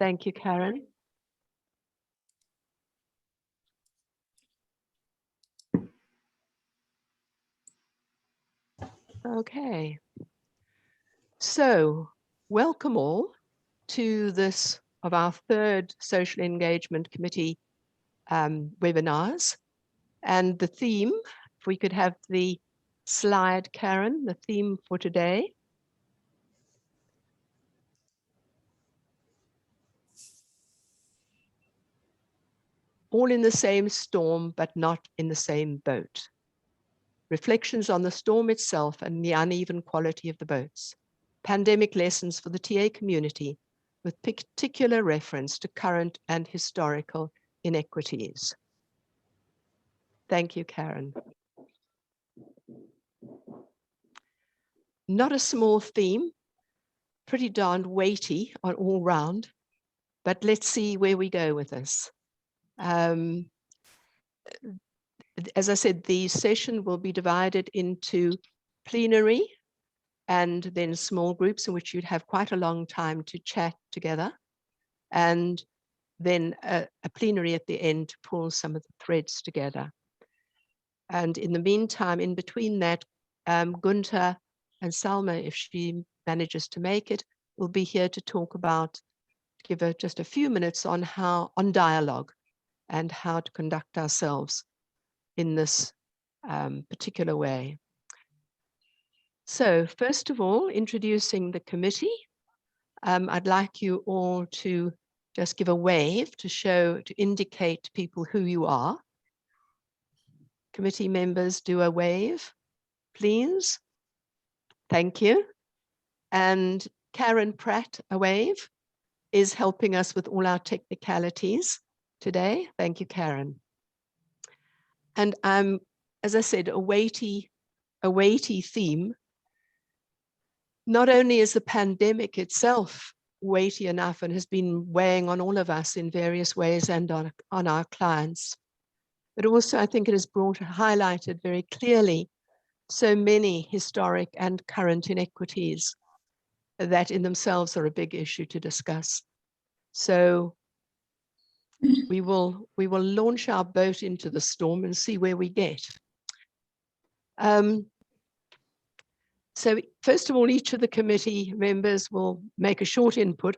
Thank you, Karen. Okay. So, welcome all to this of our third Social Engagement Committee webinars. And the theme, if we could have the slide, Karen, the theme for today. All in the same storm, but not in the same boat. Reflections on the storm itself and the uneven quality of the boats. Pandemic lessons for the TA community with particular reference to current and historical inequities. Thank you, Karen. Not a small theme, pretty darned weighty on all round, but let's see where we go with this. As I said, the session will be divided into plenary and then small groups in which you'd have quite a long time to chat together, and then a plenary at the end to pull some of the threads together. And in the meantime, in between that, Gunther and Salma, if she manages to make it, will be here to talk about, give her just a few minutes on dialogue and how to conduct ourselves in this particular way. So first of all, introducing the committee, I'd like you all to just give a wave to indicate to people who you are. Committee members, do a wave, please. Thank you. And Karen Pratt, a wave, is helping us with all our technicalities today. Thank you, Karen. And as I said, a weighty theme. Not only is the pandemic itself weighty enough and has been weighing on all of us in various ways and on our clients, but also I think it has highlighted very clearly so many historic and current inequities that in themselves are a big issue to discuss. So we will launch our boat into the storm and see where we get. So first of all, each of the committee members will make a short input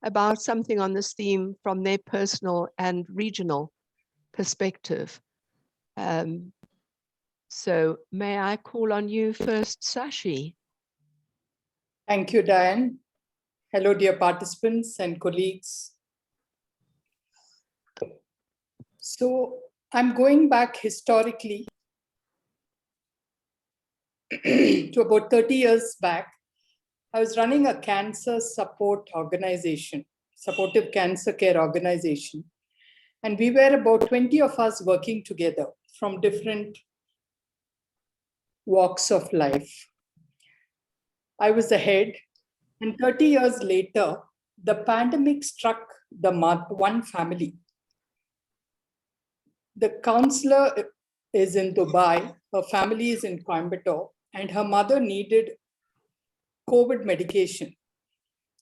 about something on this theme from their personal and regional perspective. So may I call on you first, Sashi? Thank you, Diane. Hello, dear participants and colleagues. So I'm going back historically to about 30 years back. I was running a cancer support organization, supportive cancer care organization. And we were about 20 of us working together from different walks of life. I was the head, and 30 years later, the pandemic struck the one family. The counselor is in Dubai, her family is in Coimbatore, and her mother needed COVID medication.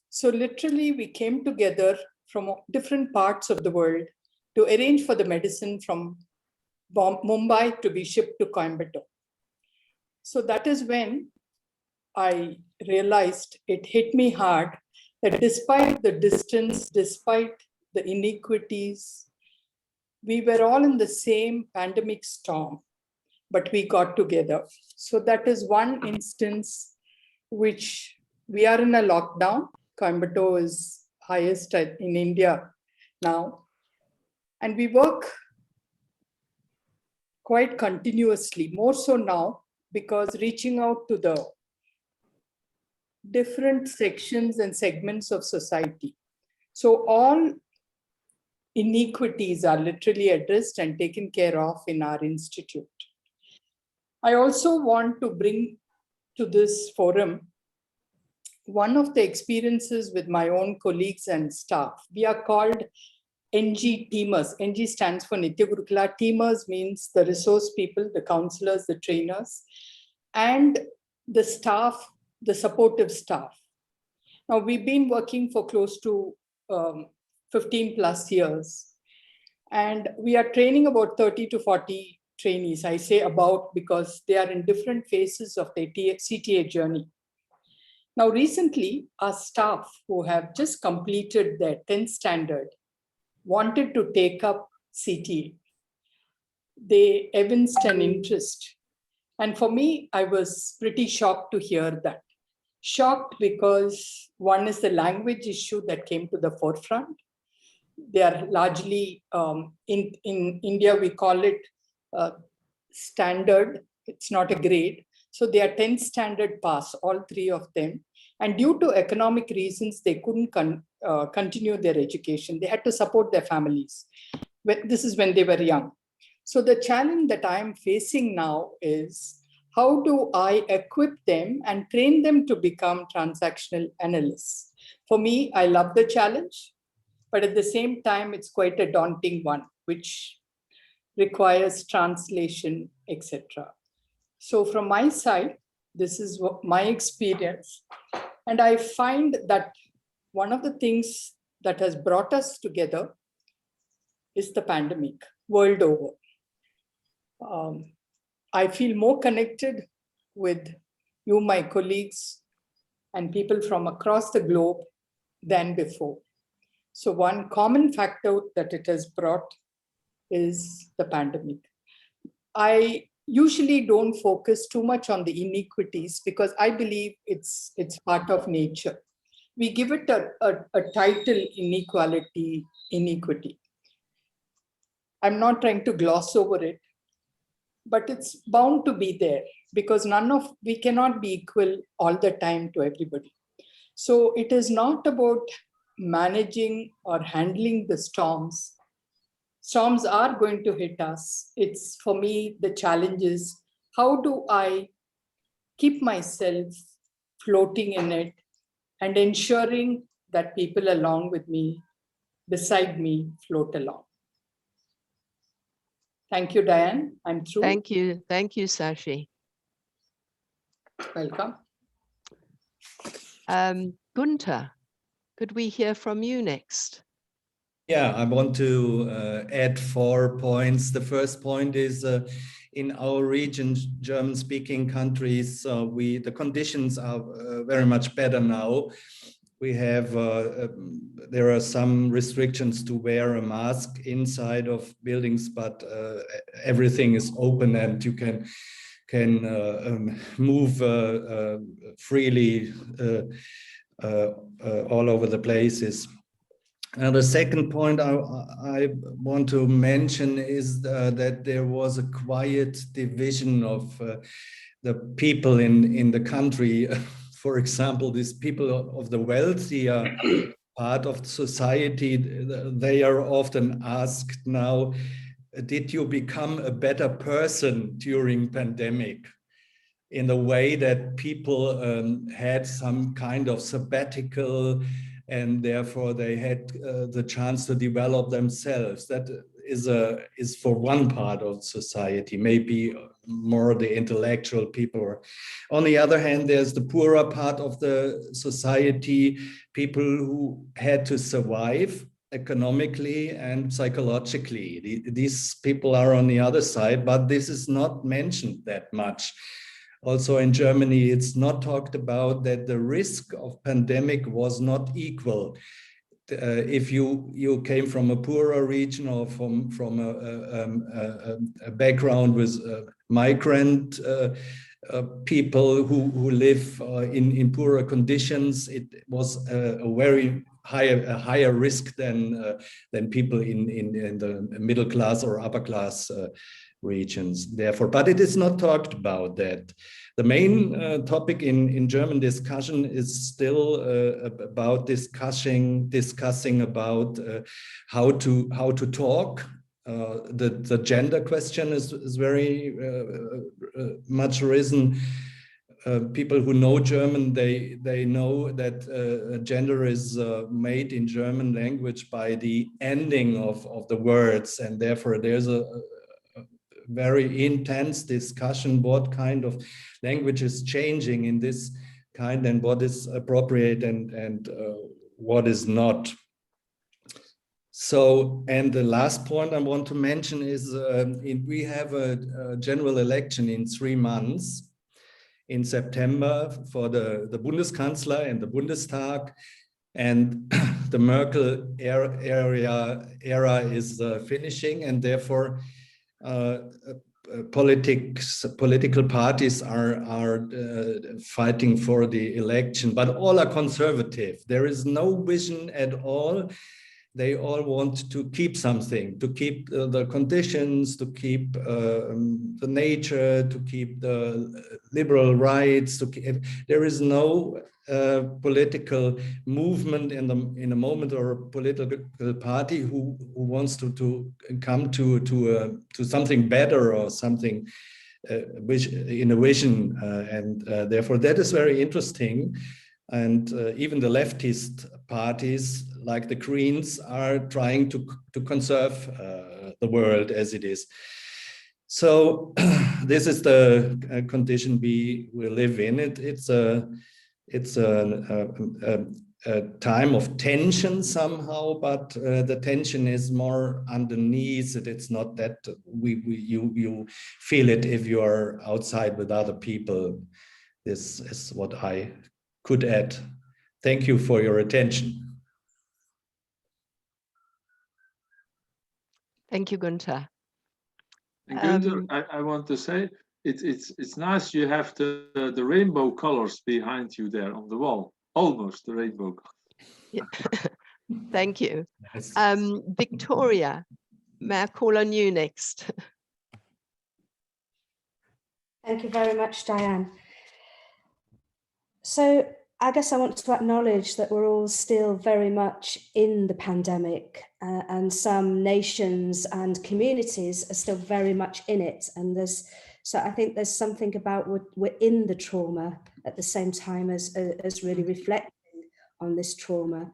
So literally, we came together from different parts of the world to arrange for the medicine from Mumbai to be shipped to Coimbatore. So that is when I realized, it hit me hard, that despite the distance, despite the inequities, we were all in the same pandemic storm, but we got together. So that is one instance which we are in a lockdown. Coimbatore is highest in India now. And we work quite continuously, more so now, because reaching out to the different sections and segments of society. So all inequities are literally addressed and taken care of in our institute. I also want to bring to this forum one of the experiences with my own colleagues and staff. We are called NG teamers. NG stands for Nitya Gurukula. Teamers means the resource people, the counselors, the trainers, and the staff, the supportive staff. Now, we've been working for close to 15 plus years. And we are training about 30 to 40 trainees. I say about because they are in different phases of their CTA journey. Now, recently, our staff who have just completed their 10th standard wanted to take up CTA. They evinced an interest. And for me, I was pretty shocked to hear that. Shocked because one is the language issue that came to the forefront. They are largely, in India, we call it standard. It's not a grade. So they are 10th standard pass, all three of them. And due to economic reasons, they couldn't continue their education. They had to support their families. This is when they were young. So the challenge that I'm facing now is, how do I equip them and train them to become transactional analysts? For me, I love the challenge, but at the same time, it's quite a daunting one, which requires translation, etc. So from my side, this is what my experience. And I find that one of the things that has brought us together is the pandemic world over. I feel more connected with you, my colleagues, and people from across the globe than before. So one common factor that it has brought is the pandemic. I usually don't focus too much on the inequities because I believe it's part of nature. We give it a title, inequality. I'm not trying to gloss over it, but it's bound to be there because we cannot be equal all the time to everybody. So it is not about managing or handling the storms. Storms are going to hit us. It's, for me, the challenge is, how do I keep myself floating in it and ensuring that people along with me, beside me, float along. Thank you, Diane. I'm through. Thank you, Sashi. Welcome. Gunther, could we hear from you next? Yeah, I want to add 4 points. The first point is in our region, German-speaking countries, the conditions are very much better now. We have, there are some restrictions to wear a mask inside of buildings, but everything is open and you can move freely all over the places. The second point I want to mention is that there was a quiet division of the people in the country. For example, these people of the wealthier part of society, they are often asked now, did you become a better person during pandemic? In the way that people had some kind of sabbatical and therefore they had the chance to develop themselves. That is for one part of society, maybe more the intellectual people. On the other hand, there's the poorer part of the society, people who had to survive economically and psychologically. These people are on the other side, but this is not mentioned that much. Also in Germany, it's not talked about that the risk of pandemic was not equal. If you came from a poorer region or from a background with migrant people who live in poorer conditions, it was a very higher risk than people in the middle class or upper class regions. Therefore, but it is not talked about that. The main topic in German discussion is still about discussing about how to talk. The gender question is very much risen. People who know German, they know that gender is made in German language by the ending of the words, and therefore there's a very intense discussion what kind of language is changing in this kind and what is appropriate and what is not. So, and the last point I want to mention is we have a general election in 3 months in September for the Bundeskanzler and the Bundestag, and the Merkel era is finishing, and therefore political parties are fighting for the election, but all are conservative. There is no vision at all. They all want to keep something, to keep the conditions, to keep the nature, to keep the liberal rights. There is no political movement in a moment, or a political party who wants to come to something better, or something in a vision, and therefore that is very interesting. And even the leftist parties, like the Greens, are trying to conserve the world as it is. So this is the condition we live in. It's a time of tension somehow, but the tension is more underneath it. It's not that you feel it if you are outside with other people. This is what I could add. Thank you for your attention. Thank you, Gunther. And Gunther, I want to say it's nice you have the rainbow colors behind you there on the wall, almost the rainbow colors. Yeah. Thank you. Yes. Victoria, may I call on you next? Thank you very much, Diane. So I guess I want to acknowledge that we're all still very much in the pandemic, and some nations and communities are still very much in it. And so I think there's something about we're in the trauma at the same time as really reflecting on this trauma.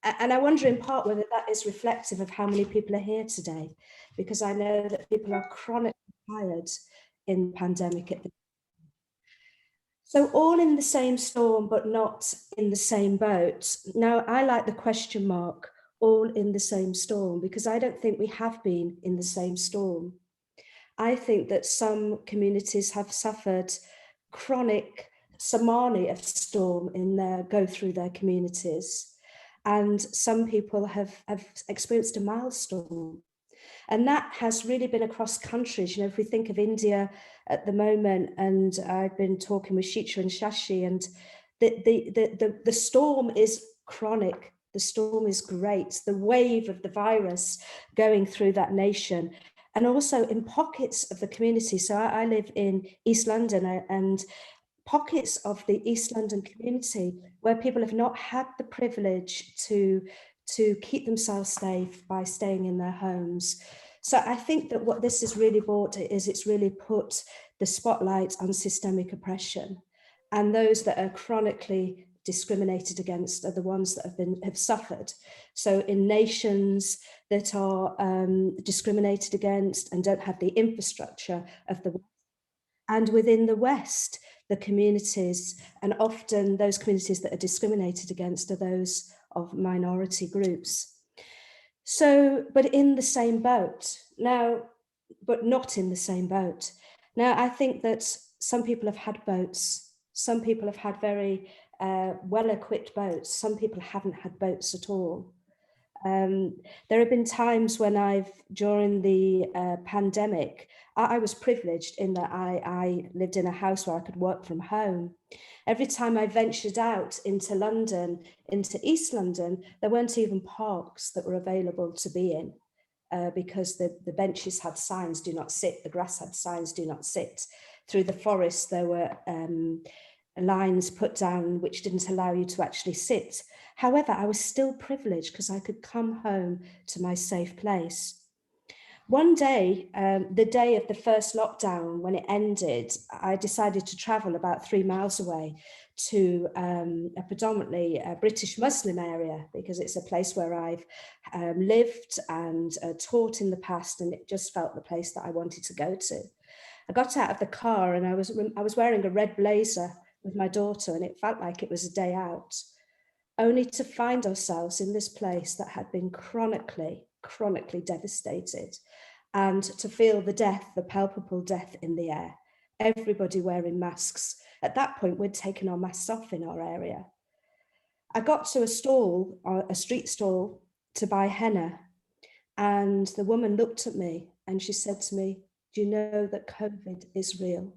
And I wonder in part whether that is reflective of how many people are here today, because I know that people are chronically tired in the pandemic at the So all in the same storm, but not in the same boat. Now, I like the question mark, all in the same storm, because I don't think we have been in the same storm. I think that some communities have suffered chronic samani of storm go through their communities. And some people have experienced a mild storm. And that has really been across countries. You know, if we think of India at the moment, and I've been talking with Shitra and Shashi, and the storm is chronic. The storm is great. The wave of the virus going through that nation, and also in pockets of the community. So I live in East London, and pockets of the East London community where people have not had the privilege to keep themselves safe by staying in their homes. So I think that what this has really brought is it's really put the spotlight on systemic oppression, and those that are chronically discriminated against are the ones that have suffered. So in nations that are discriminated against and don't have the infrastructure of the West, and within the West, the communities, and often those communities that are discriminated against are those of minority groups. So, but in the same boat now, but not in the same boat. Now, I think that some people have had boats. Some people have had very well-equipped boats. Some people haven't had boats at all. There have been times when during the pandemic, I was privileged in that I lived in a house where I could work from home. Every time I ventured out into London, into East London, there weren't even parks that were available to be in because the benches had signs, do not sit, the grass had signs, do not sit. Through the forest, there were lines put down which didn't allow you to actually sit. However, I was still privileged because I could come home to my safe place. One day, the day of the first lockdown, when it ended, I decided to travel about 3 miles away to a predominantly British Muslim area, because it's a place where I've lived and taught in the past, and it just felt the place that I wanted to go to. I got out of the car and I was wearing a red blazer with my daughter, and it felt like it was a day out. only to find ourselves in this place that had been chronically devastated, and to feel the death, the palpable death in the air, everybody wearing masks. At that point, we'd taken our masks off in our area. I got to a stall, a street stall, to buy henna, and the woman looked at me and she said to me, "Do you know that COVID is real?"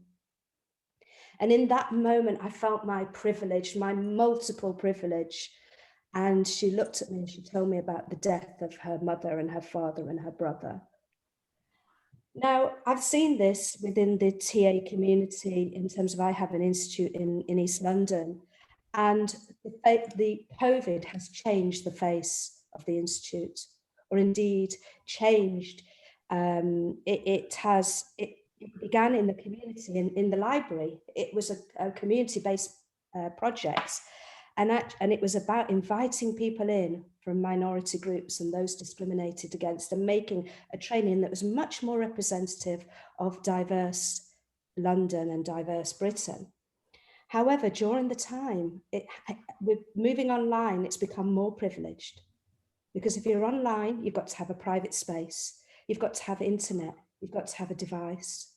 And in that moment, I felt my privilege, my multiple privilege. And she looked at me and she told me about the death of her mother and her father and her brother. Now, I've seen this within the TA community in terms of, I have an institute in East London, and the COVID has changed the face of the institute, or indeed changed. It began in the community, in the library. It was a community-based project, and it was about inviting people in from minority groups and those discriminated against, and making a training that was much more representative of diverse London and diverse Britain. However, during the time, with moving online, it's become more privileged, because if you're online, you've got to have a private space, you've got to have internet, you've got to have a device.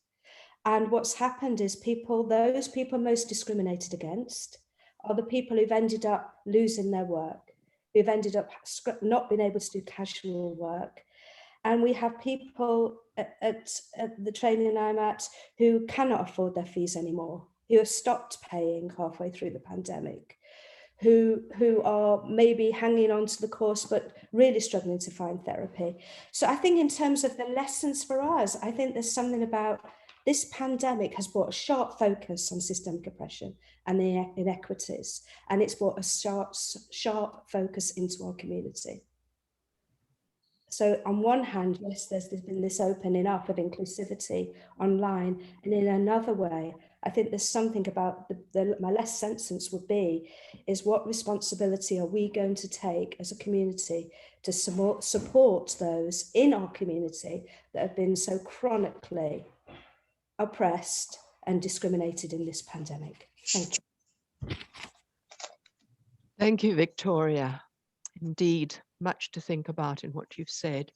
And what's happened is those people most discriminated against are the people who've ended up losing their work, who've ended up not being able to do casual work. And we have people at the training I'm at who cannot afford their fees anymore, who have stopped paying halfway through the pandemic, who are maybe hanging on to the course, but really struggling to find therapy. So I think in terms of the lessons for us, I think there's something about this pandemic has brought a sharp focus on systemic oppression and the inequities, and it's brought a sharp focus into our community. So on one hand, yes, there's been this opening up of inclusivity online, and in another way, I think there's something about my last sentence would be, is what responsibility are we going to take as a community to support those in our community that have been so chronically oppressed and discriminated in this pandemic. Thank you. Thank you, Victoria. Indeed, much to think about in what you've said.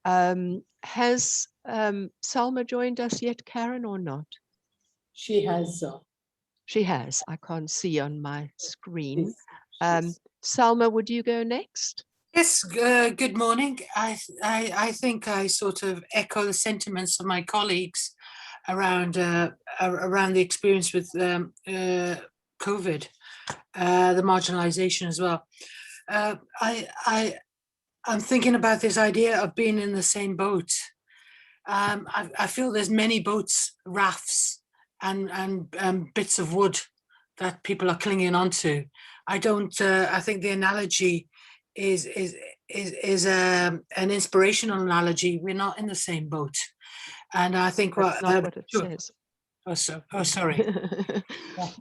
Has Salma joined us yet, Karen, or not? She has. She has. I can't see on my screen. Salma, would you go next? Yes, good morning. I think I sort of echo the sentiments of my colleagues around the experience with COVID, the marginalization as well. I'm thinking about this idea of being in the same boat. I feel there's many boats, rafts, and bits of wood that people are clinging onto. I think the analogy is an inspirational analogy. We're not in the same boat, and I think That's not what it says. Sorry.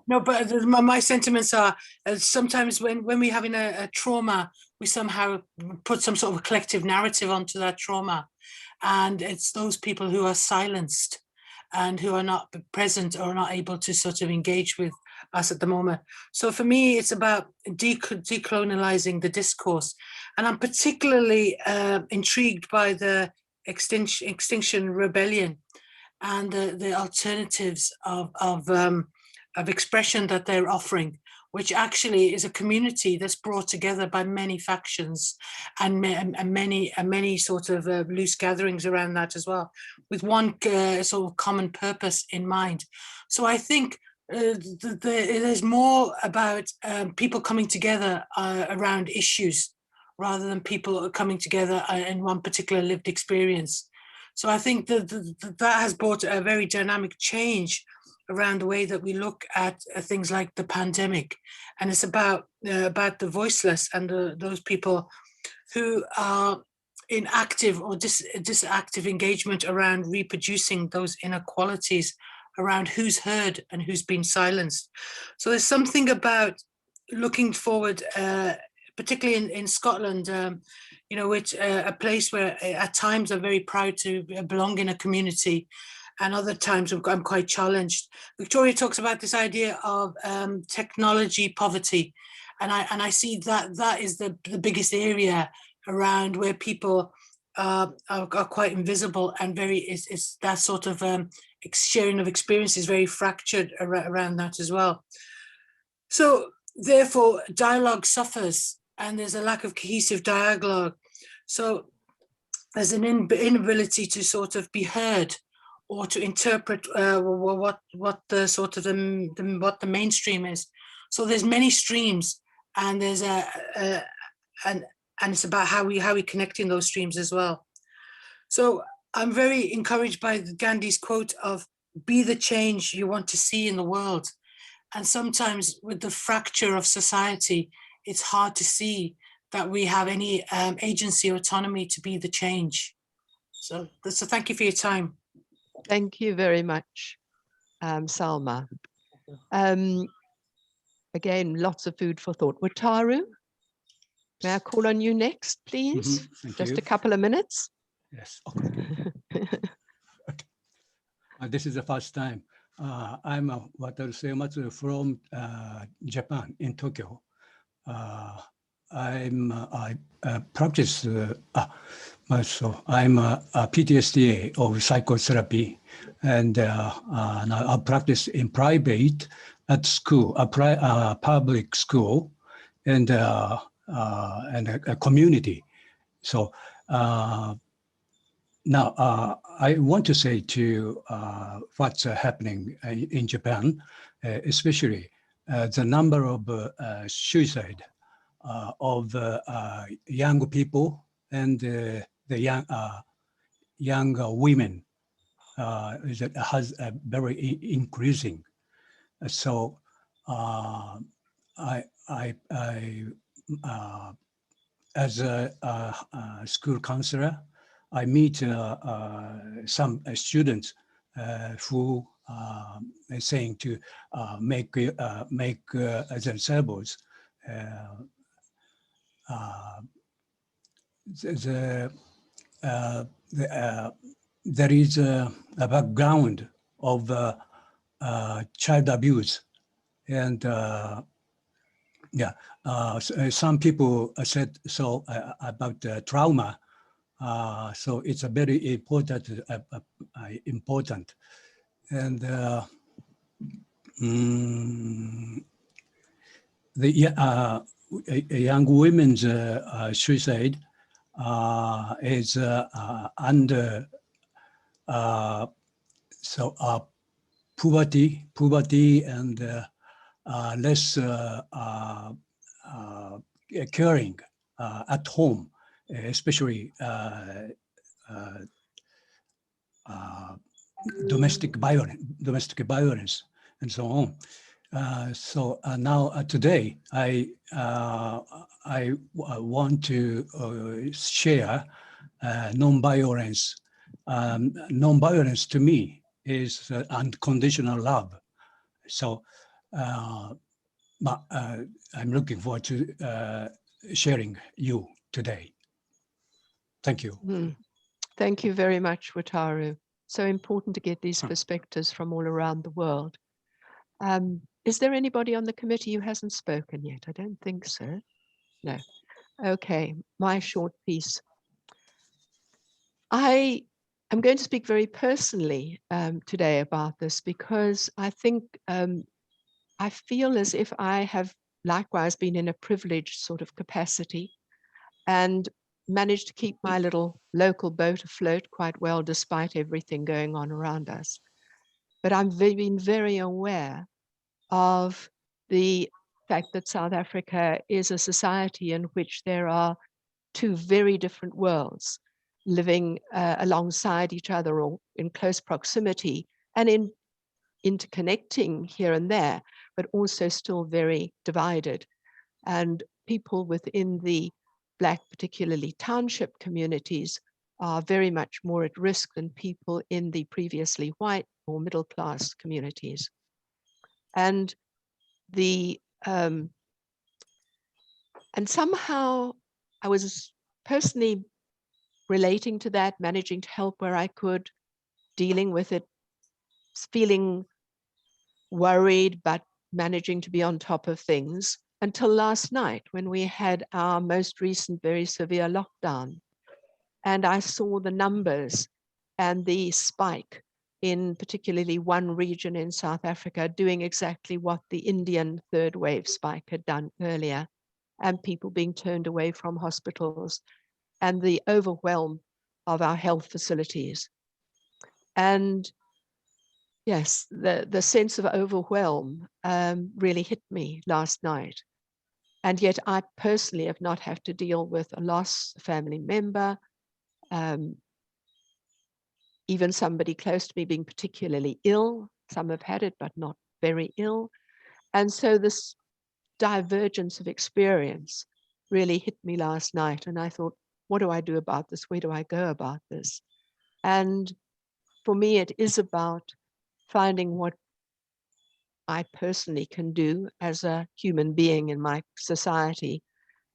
No, but my sentiments are sometimes when we're having a trauma, we somehow put some sort of a collective narrative onto that trauma, and it's those people who are silenced and who are not present or not able to sort of engage with us at the moment. So for me, it's about decolonializing the discourse, and I'm particularly intrigued by the Extinction Rebellion and the alternatives of expression that they're offering, which actually is a community that's brought together by many factions and many sort of loose gatherings around that as well, with one sort of common purpose in mind. So I think there's more about people coming together around issues rather than people coming together in one particular lived experience. So I think that has brought a very dynamic change around the way that we look at things like the pandemic, and it's about the voiceless and those people who are in active or disactive engagement around reproducing those inequalities around who's heard and who's been silenced. So there's something about looking forward, particularly in Scotland, which a place where at times I'm very proud to belong in a community, and other times I'm quite challenged. Victoria talks about this idea of technology poverty, And I see that is the biggest area around where people are quite invisible, and it's that sort of sharing of experience is very fractured around that as well. So therefore, dialogue suffers, and there's a lack of cohesive dialogue. So there's an inability to sort of be heard or to interpret what the sort of what the mainstream is. So there's many streams, and there's and it's about how we connect in those streams as well. So I'm very encouraged by Gandhi's quote of "Be the change you want to see in the world." And sometimes with the fracture of society, it's hard to see that we have any agency or autonomy to be the change. So thank you for your time. Thank you very much, Salma. Again, lots of food for thought. Wataru, may I call on you next, please? Just a couple of minutes. Yes. Okay. This is the first time. I'm Wataru Seimatsu from Japan in Tokyo. I practice. So I'm a PTSD of psychotherapy, and I practice in private at school, a public school, and a community. So now I want to say to what's happening in Japan, especially the number of suicide of young people and the young women has very increasing. So as a school counselor, I meet some students who are saying to make themselves there is a background of child abuse, and some people said so about trauma. So it's a very important, and the young women's suicide is under poverty and less caring at home, especially domestic violence, and so on. So now today I want to share non-violence. Non-violence to me is unconditional love. So I'm looking forward to sharing you today. Thank you. Thank you very much, Wataru. So important to get these perspectives from all around the world. Is there anybody on the committee who hasn't spoken yet? I don't think so. No. Okay, my short piece. I am going to speak very personally today about this because I think I feel as if I have likewise been in a privileged sort of capacity and managed to keep my little local boat afloat quite well despite everything going on around us. But I've been very aware of the fact that South Africa is a society in which there are two very different worlds living alongside each other or in close proximity and interconnecting here and there, but also still very divided. And people within the Black, particularly township communities, are very much more at risk than people in the previously white or middle class communities. And somehow I was personally relating to that, managing to help where I could, dealing with it, feeling worried, but managing to be on top of things. until last night when we had our most recent very severe lockdown. And I saw the numbers and the spike in particularly one region in South Africa doing exactly what the Indian third wave spike had done earlier, and people being turned away from hospitals and the overwhelm of our health facilities. And yes, the sense of overwhelm really hit me last night. And yet I personally have not had to deal with a loss, a family member, even somebody close to me being particularly ill. Some have had it, but not very ill. And so this divergence of experience really hit me last night. And I thought, what do I do about this? Where do I go about this? And for me, it is about finding what I personally can do as a human being in my society,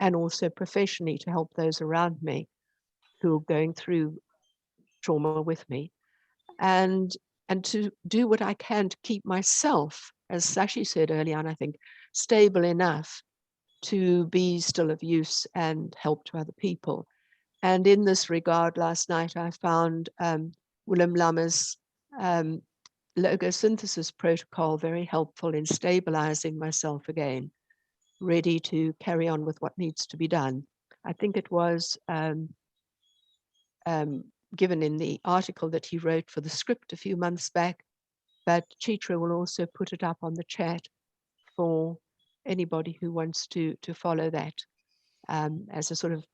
and also professionally to help those around me who are going through trauma with me, and to do what I can to keep myself, as Sashi said earlier on, I think, stable enough to be still of use and help to other people. And in this regard, last night I found Willem Lammer's logosynthesis protocol very helpful in stabilizing myself again, ready to carry on with what needs to be done. I think it was given in the article that he wrote for the script a few months back, but Chitra will also put it up on the chat for anybody who wants to follow that as a sort of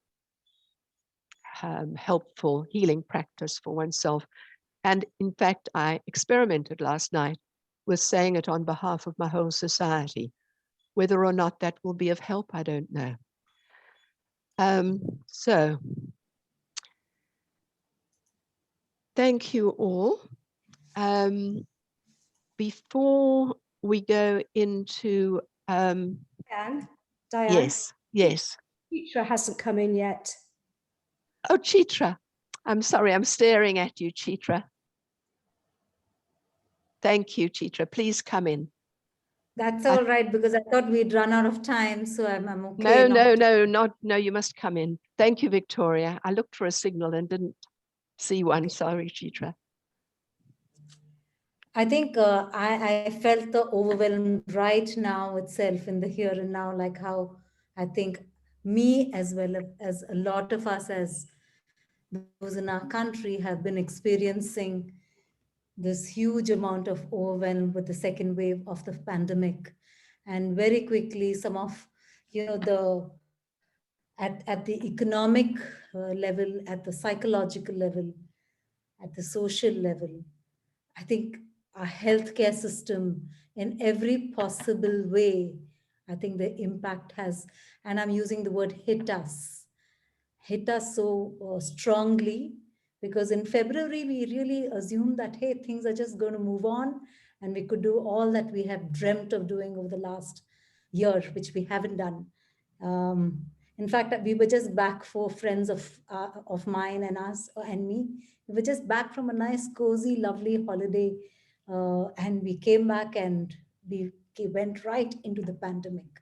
helpful healing practice for oneself. And in fact, I experimented last night with saying it on behalf of my whole society. Whether or not that will be of help, I don't know. So thank you all. Before we go into Diane, yes, Chitra hasn't come in yet. Oh, Chitra, I'm sorry, I'm staring at you, Chitra. Thank you, Chitra. Please come in. That's all right, because I thought we'd run out of time, so I'm okay. No, you must come in. Thank you, Victoria. I looked for a signal and didn't see one. Sorry, Chitra. I think I felt the overwhelm right now itself in the here and now, like how I think me as well as a lot of us as those in our country have been experiencing this huge amount of overwhelm with the second wave of the pandemic. And very quickly, some of, at the economic level, at the psychological level, at the social level, I think our healthcare system in every possible way, I think the impact has, and I'm using the word hit us so strongly, because in February, we really assumed that, hey, things are just going to move on and we could do all that we have dreamt of doing over the last year, which we haven't done. In fact, we were just back, for friends of mine and us and me. We were just back from a nice, cozy, lovely holiday. And we came back and we went right into the pandemic.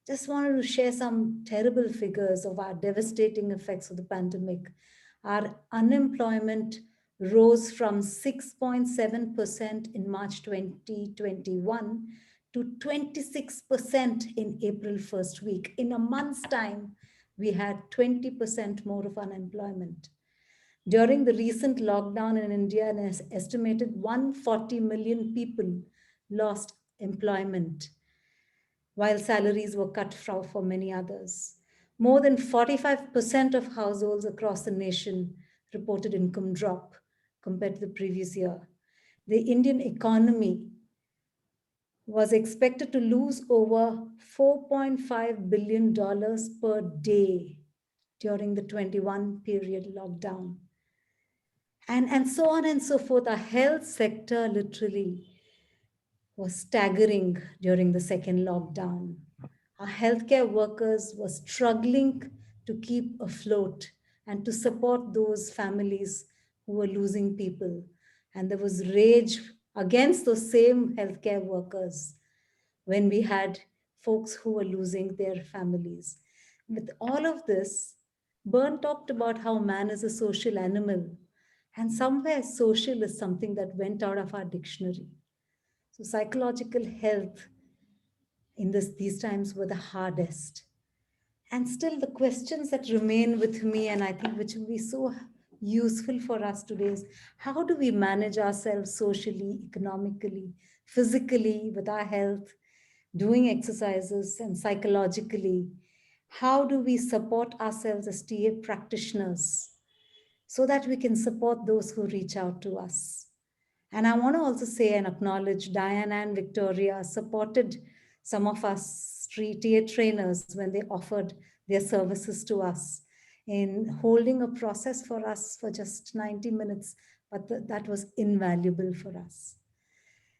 Just wanted to share some terrible figures of our devastating effects of the pandemic. Our unemployment rose from 6.7% in March 2021 to 26% in April first week. In a month's time, we had 20% more of unemployment. During the recent lockdown in India, an estimated 140 million people lost employment, while salaries were cut for many others. More than 45% of households across the nation reported income drop compared to the previous year. The Indian economy was expected to lose over $4.5 billion per day during the 21 period lockdown. And so on and so forth. Our health sector literally was staggering during the second lockdown. Our healthcare workers were struggling to keep afloat and to support those families who were losing people. And there was rage against those same healthcare workers when we had folks who are losing their families. With all of this, Byrne talked about how man is a social animal, and somewhere social is something that went out of our dictionary. So psychological health in these times were the hardest. And still the questions that remain with me, and I think which will be so useful for us today, is how do we manage ourselves socially, economically, physically, with our health, doing exercises, and psychologically? How do we support ourselves as TA practitioners so that we can support those who reach out to us? And I want to also say and acknowledge Diane and Victoria supported some of us TA trainers when they offered their services to us in holding a process for us for just 90 minutes, but that was invaluable for us.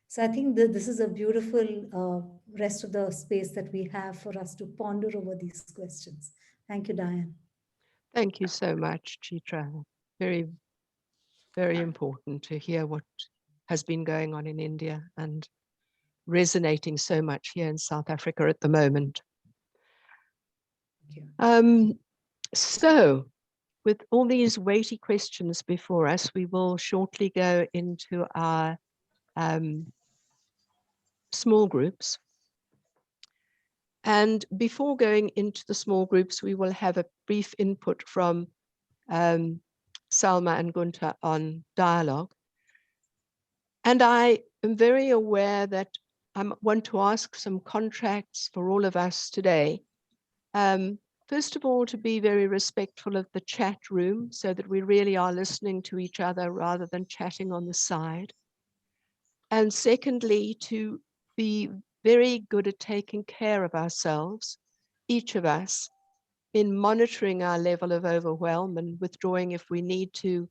So I think that this is a beautiful rest of the space that we have for us to ponder over these questions. Thank you, Diane. Thank you so much, Chitra. Very, very important to hear what has been going on in India and resonating so much here in South Africa at the moment. So with all these weighty questions before us, we will shortly go into our small groups. And before going into the small groups, we will have a brief input from Salma and Gunther on dialogue. And I am very aware that I want to ask some contracts for all of us today. First of all, to be very respectful of the chat room so that we really are listening to each other rather than chatting on the side. And secondly, to be very good at taking care of ourselves, each of us, in monitoring our level of overwhelm and withdrawing if we need to,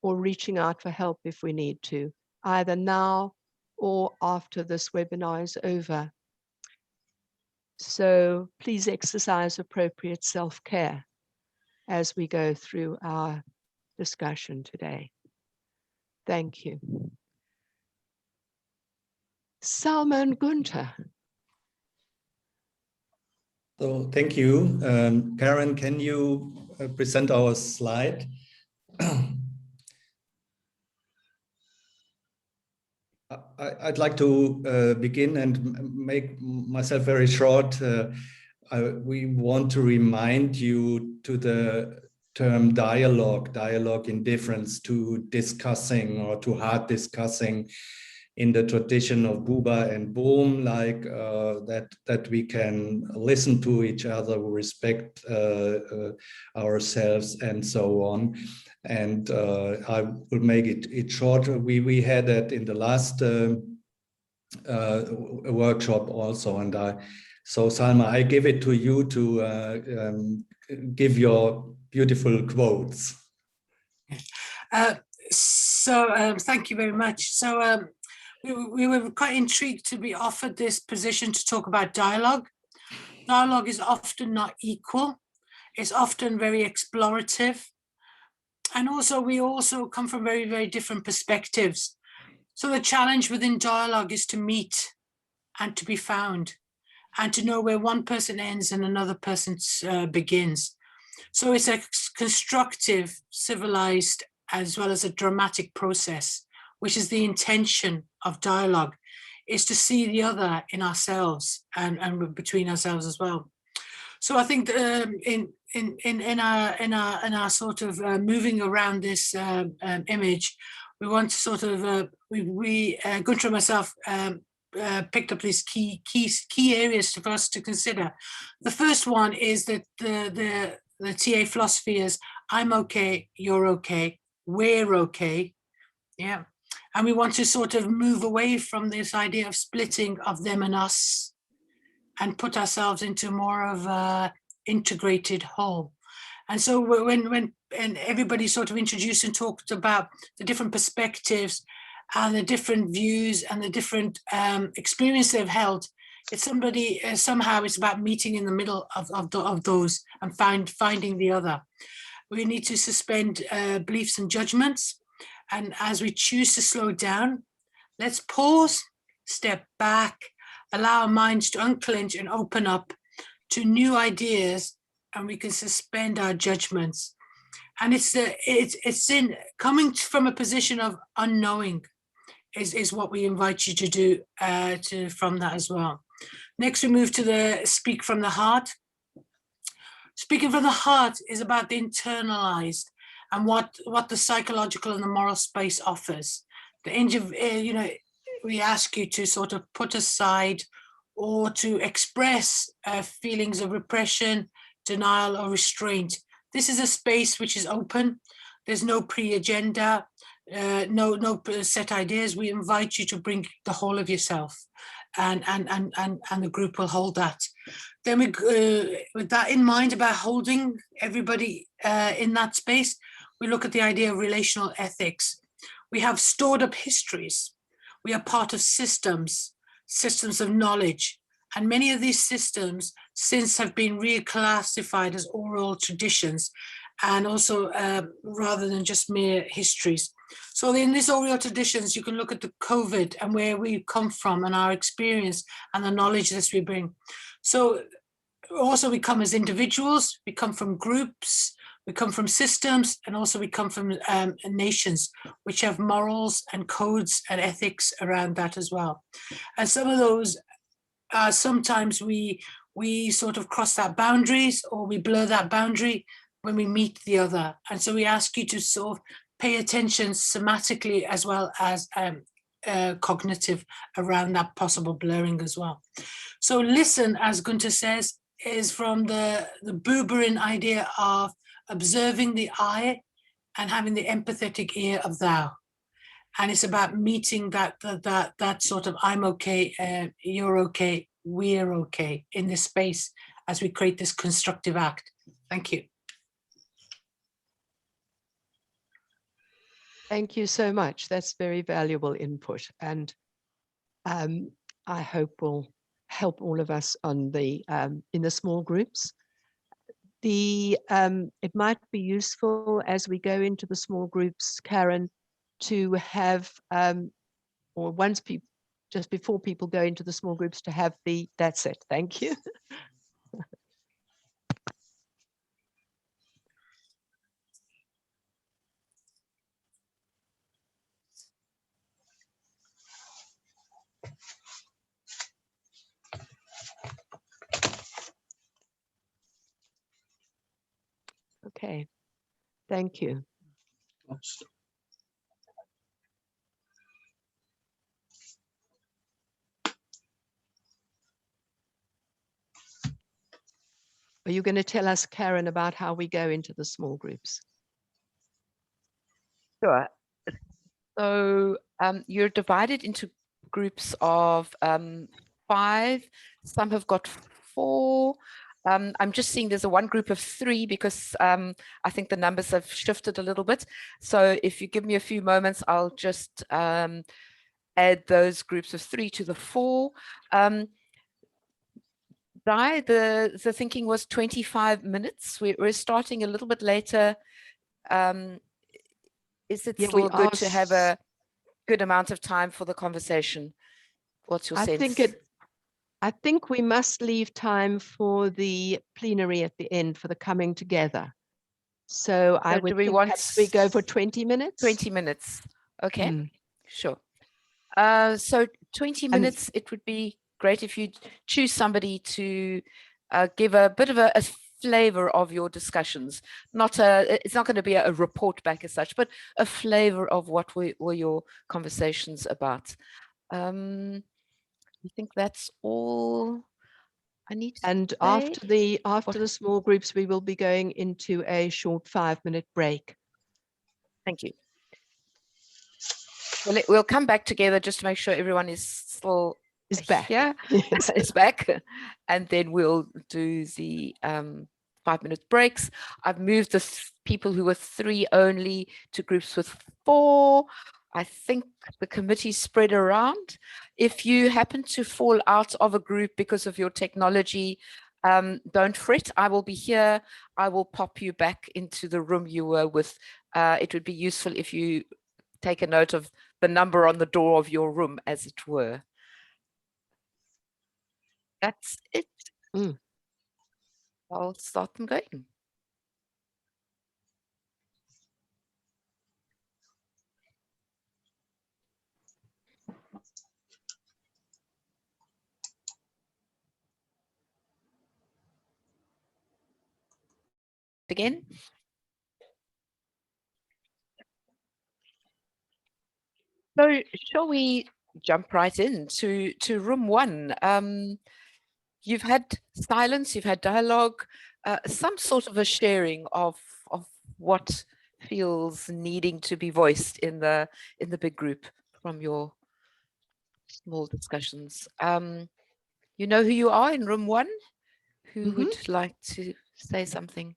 or reaching out for help if we need to, either now or after this webinar is over. So please exercise appropriate self-care as we go through our discussion today. Thank you. Salma and Gunther. So thank you. Karen, can you present our slide? I'd like to begin and make myself very short. We want to remind you to the term dialogue in difference to discussing or to hard discussing in the tradition of Buber and Bohm, like that we can listen to each other, respect ourselves, and so on. And I will make it short. We had that in the last workshop also, and so Salma, I give it to you to give your beautiful quotes. Thank you very much. So we were quite intrigued to be offered this position to talk about dialogue. Dialogue is often not equal. It's often very explorative. And also, we also come from very, very different perspectives. So the challenge within dialogue is to meet and to be found and to know where one person ends and another person begins. So it's a constructive, civilized, as well as a dramatic process, which is the intention of dialogue, is to see the other in ourselves and between ourselves as well. So I think in our sort of moving around this image, we want to sort of Gunther and myself picked up these key areas for us to consider. The first one is that the TA philosophy is I'm okay, you're okay, we're okay, yeah, and we want to sort of move away from this idea of splitting of them and us, and put ourselves into more of a integrated whole. And so when everybody sort of introduced and talked about the different perspectives and the different views and the different experience they've held, it's somehow it's about meeting in the middle of those and finding the other. We need to suspend beliefs and judgments. And as we choose to slow down, let's pause, step back, allow our minds to unclench and open up to new ideas, and we can suspend our judgments. And it's in coming from a position of unknowing is what we invite you to do from that as well. Next, we move to the speak from the heart. Speaking from the heart is about the internalized and what the psychological and the moral space offers. We ask you to sort of put aside or to express feelings of repression, denial, or restraint. This is a space which is open. There's no pre-agenda, no set ideas. We invite you to bring the whole of yourself, and the group will hold that. Then with that in mind about holding everybody in that space, we look at the idea of relational ethics. We have stored up histories. We are part of systems of knowledge. And many of these systems since have been reclassified as oral traditions, and also rather than just mere histories. So in these oral traditions, you can look at the COVID and where we come from and our experience and the knowledge that we bring. So also we come as individuals, we come from groups, we come from systems, and also we come from nations, which have morals and codes and ethics around that as well. And some of those, sometimes we sort of cross that boundaries, or we blur that boundary when we meet the other. And so we ask you to sort of pay attention somatically as well as cognitive around that possible blurring as well. So listen, as Gunther says, is from the Buberin idea of observing the I and having the empathetic ear of thou. And it's about meeting that sort of I'm okay, you're okay, we're okay in this space as we create this constructive act. Thank you. Thank you so much. That's very valuable input, and I hope will help all of us on the in the small groups. It might be useful as we go into the small groups, Karen, to have or once people, just before people go into the small groups, to have that's it. Thank you. Okay, thank you. Are you going to tell us, Karen, about how we go into the small groups? Sure. So you're divided into groups of 5. Some have got 4. I'm just seeing there's one group of 3 because I think the numbers have shifted a little bit. So if you give me a few moments, I'll just add those groups of 3 to the 4. The thinking was 25 minutes. We're starting a little bit later. Is it still good to have a good amount of time for the conversation? What's your sense? I think we must leave time for the plenary at the end for the coming together. So I would think perhaps we go for 20 minutes? 20 minutes. Okay, sure. So 20 minutes, it would be great if you choose somebody to give a bit of a flavor of your discussions. It's not going to be a report back as such, but a flavor of what were your conversations about. I think that's all I need to say. After the small groups, we will be going into a short 5-minute break. Thank you. We'll come back together just to make sure everyone is still back. Yeah, yes. It's back, and then we'll do the 5-minute breaks. I've moved the people who were 3 only to groups with 4. I think the committee spread around. If you happen to fall out of a group because of your technology, don't fret. I will be here. I will pop you back into the room you were with. It would be useful if you take a note of the number on the door of your room, as it were. that's it. I'll start them going. Again. So shall we jump right into room one? You've had silence, you've had dialogue, some sort of a sharing of what feels needing to be voiced in the big group from your small discussions. You know who you are in room one? Who would like to say something?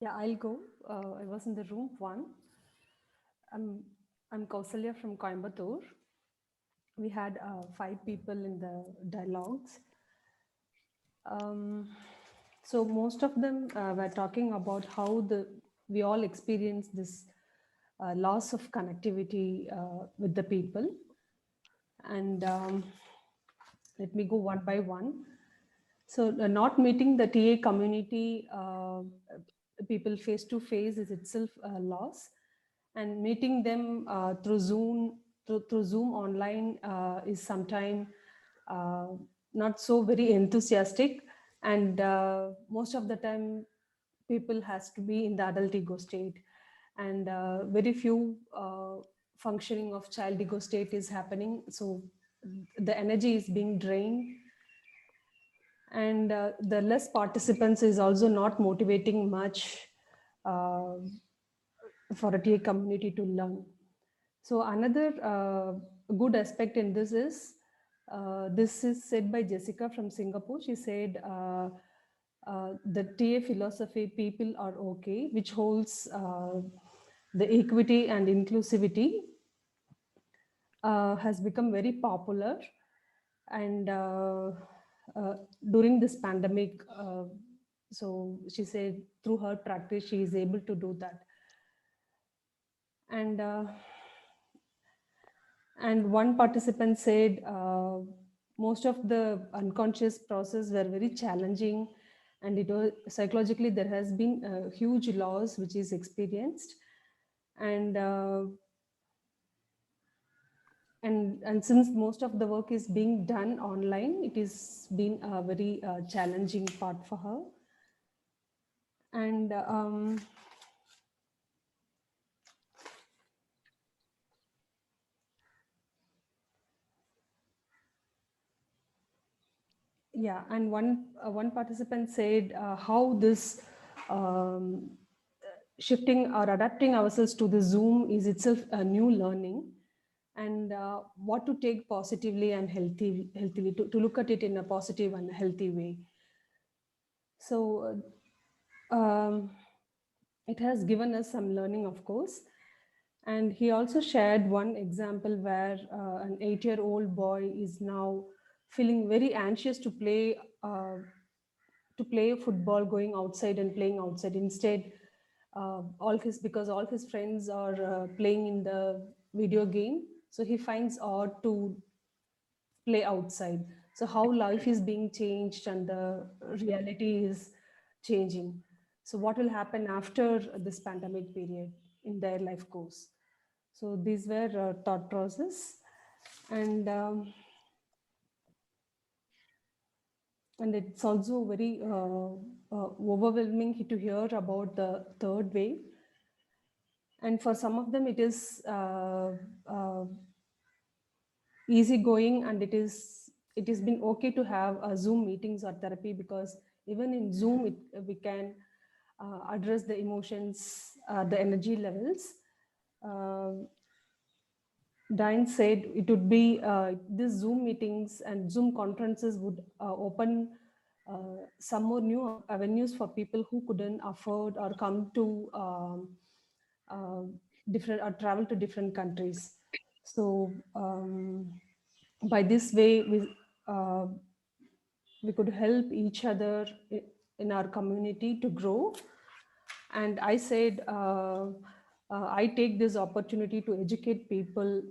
Yeah, I'll go. I was in the room one. I'm Kausalya from Coimbatore. We had 5 people in the dialogues. So most of them were talking about how we all experience this loss of connectivity with the people. And let me go one by one. So not meeting the TA community people face to face is itself a loss, and meeting them through Zoom online is sometimes not so very enthusiastic, and most of the time people has to be in the adult ego state, and very few functioning of child ego state is happening. So the energy is being drained, and the less participants is also not motivating much for a TA community to learn. So another good aspect in this is said by Jessica from Singapore. She said the TA philosophy, people are okay, which holds the equity and inclusivity, has become very popular, and during this pandemic, so she said through her practice she is able to do that. And one participant said most of the unconscious process were very challenging, and it was psychologically there has been a huge loss which is experienced, and since most of the work is being done online, it is been a very challenging part for her. And yeah, and one participant said how this shifting or adapting ourselves to the Zoom is itself a new learning, and what to take positively and healthily to look at it in a positive and healthy way. So it has given us some learning, of course. And he also shared one example where an 8-year-old boy is now feeling very anxious to play football, going outside and playing outside. Instead, because all his friends are playing in the video game, so he finds odd to play outside. So how life is being changed and the reality is changing. So what will happen after this pandemic period in their life course? So these were thought process, and it's also very overwhelming to hear about the third wave. And for some of them, it is easygoing, and it has been okay to have Zoom meetings or therapy, because even in Zoom we can address the emotions, the energy levels. Diane said it would be these Zoom meetings and Zoom conferences would open some more new avenues for people who couldn't afford or come to different or travel to different countries. So by this way, we could help each other in our community to grow. And I said, I take this opportunity to educate people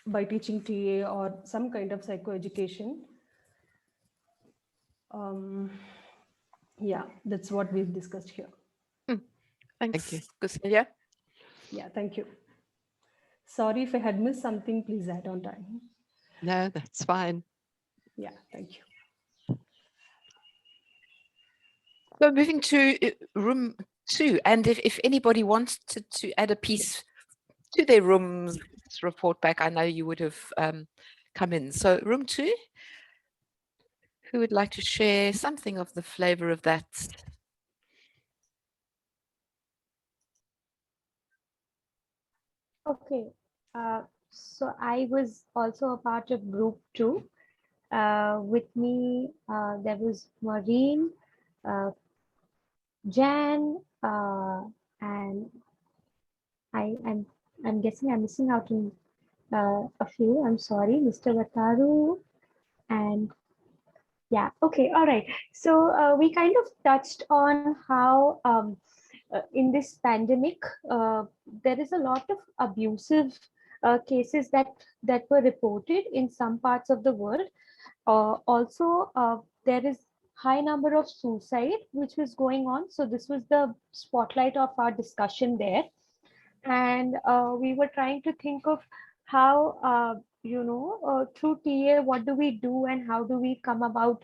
by teaching TA or some kind of psychoeducation. Yeah, that's what we've discussed here. Thanks, you. Kusenia. Yeah, thank you. Sorry if I had missed something, please add on time. No, that's fine. Yeah, thank you. So moving to room 2, and if anybody wants to add a piece to their room's report back, I know you would have come in. So room 2, who would like to share something of the flavor of that? Okay, so I was also a part of group 2. With me, there was Maureen, Jan, and I'm guessing I'm missing out on a few. I'm sorry, Mr. Wataru, and yeah, okay, all right. So we kind of touched on how in this pandemic, there is a lot of abusive cases that were reported in some parts of the world. Also, there is high number of suicide which was going on. So this was the spotlight of our discussion there, and we were trying to think of how through TA, what do we do and how do we come about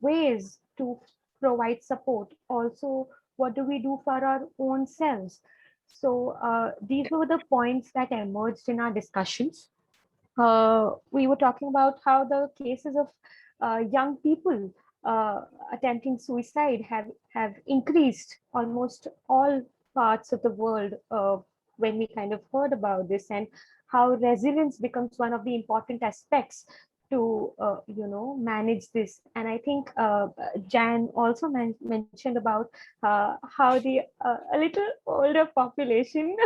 ways to provide support. Also, what do we do for our own selves? So these were the points that emerged in our discussions. We were talking about how the cases of young people attempting suicide have increased almost all parts of the world when we kind of heard about this, and how resilience becomes one of the important aspects to manage this. And I think Jan also mentioned about how the a little older population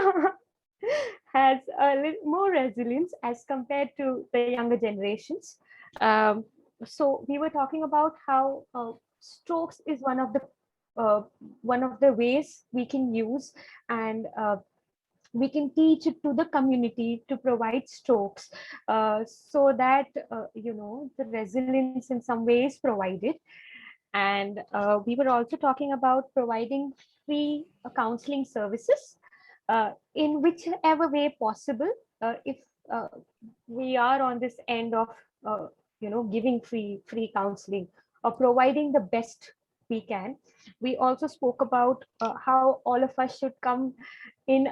has a little more resilience as compared to the younger generations. So we were talking about how strokes is one of the ways we can use, and we can teach it to the community to provide strokes, so that the resilience in some way is provided. And we were also talking about providing free counseling services in whichever way possible. If we are on this end of giving free counseling or providing the best we can. We also spoke about how all of us should come in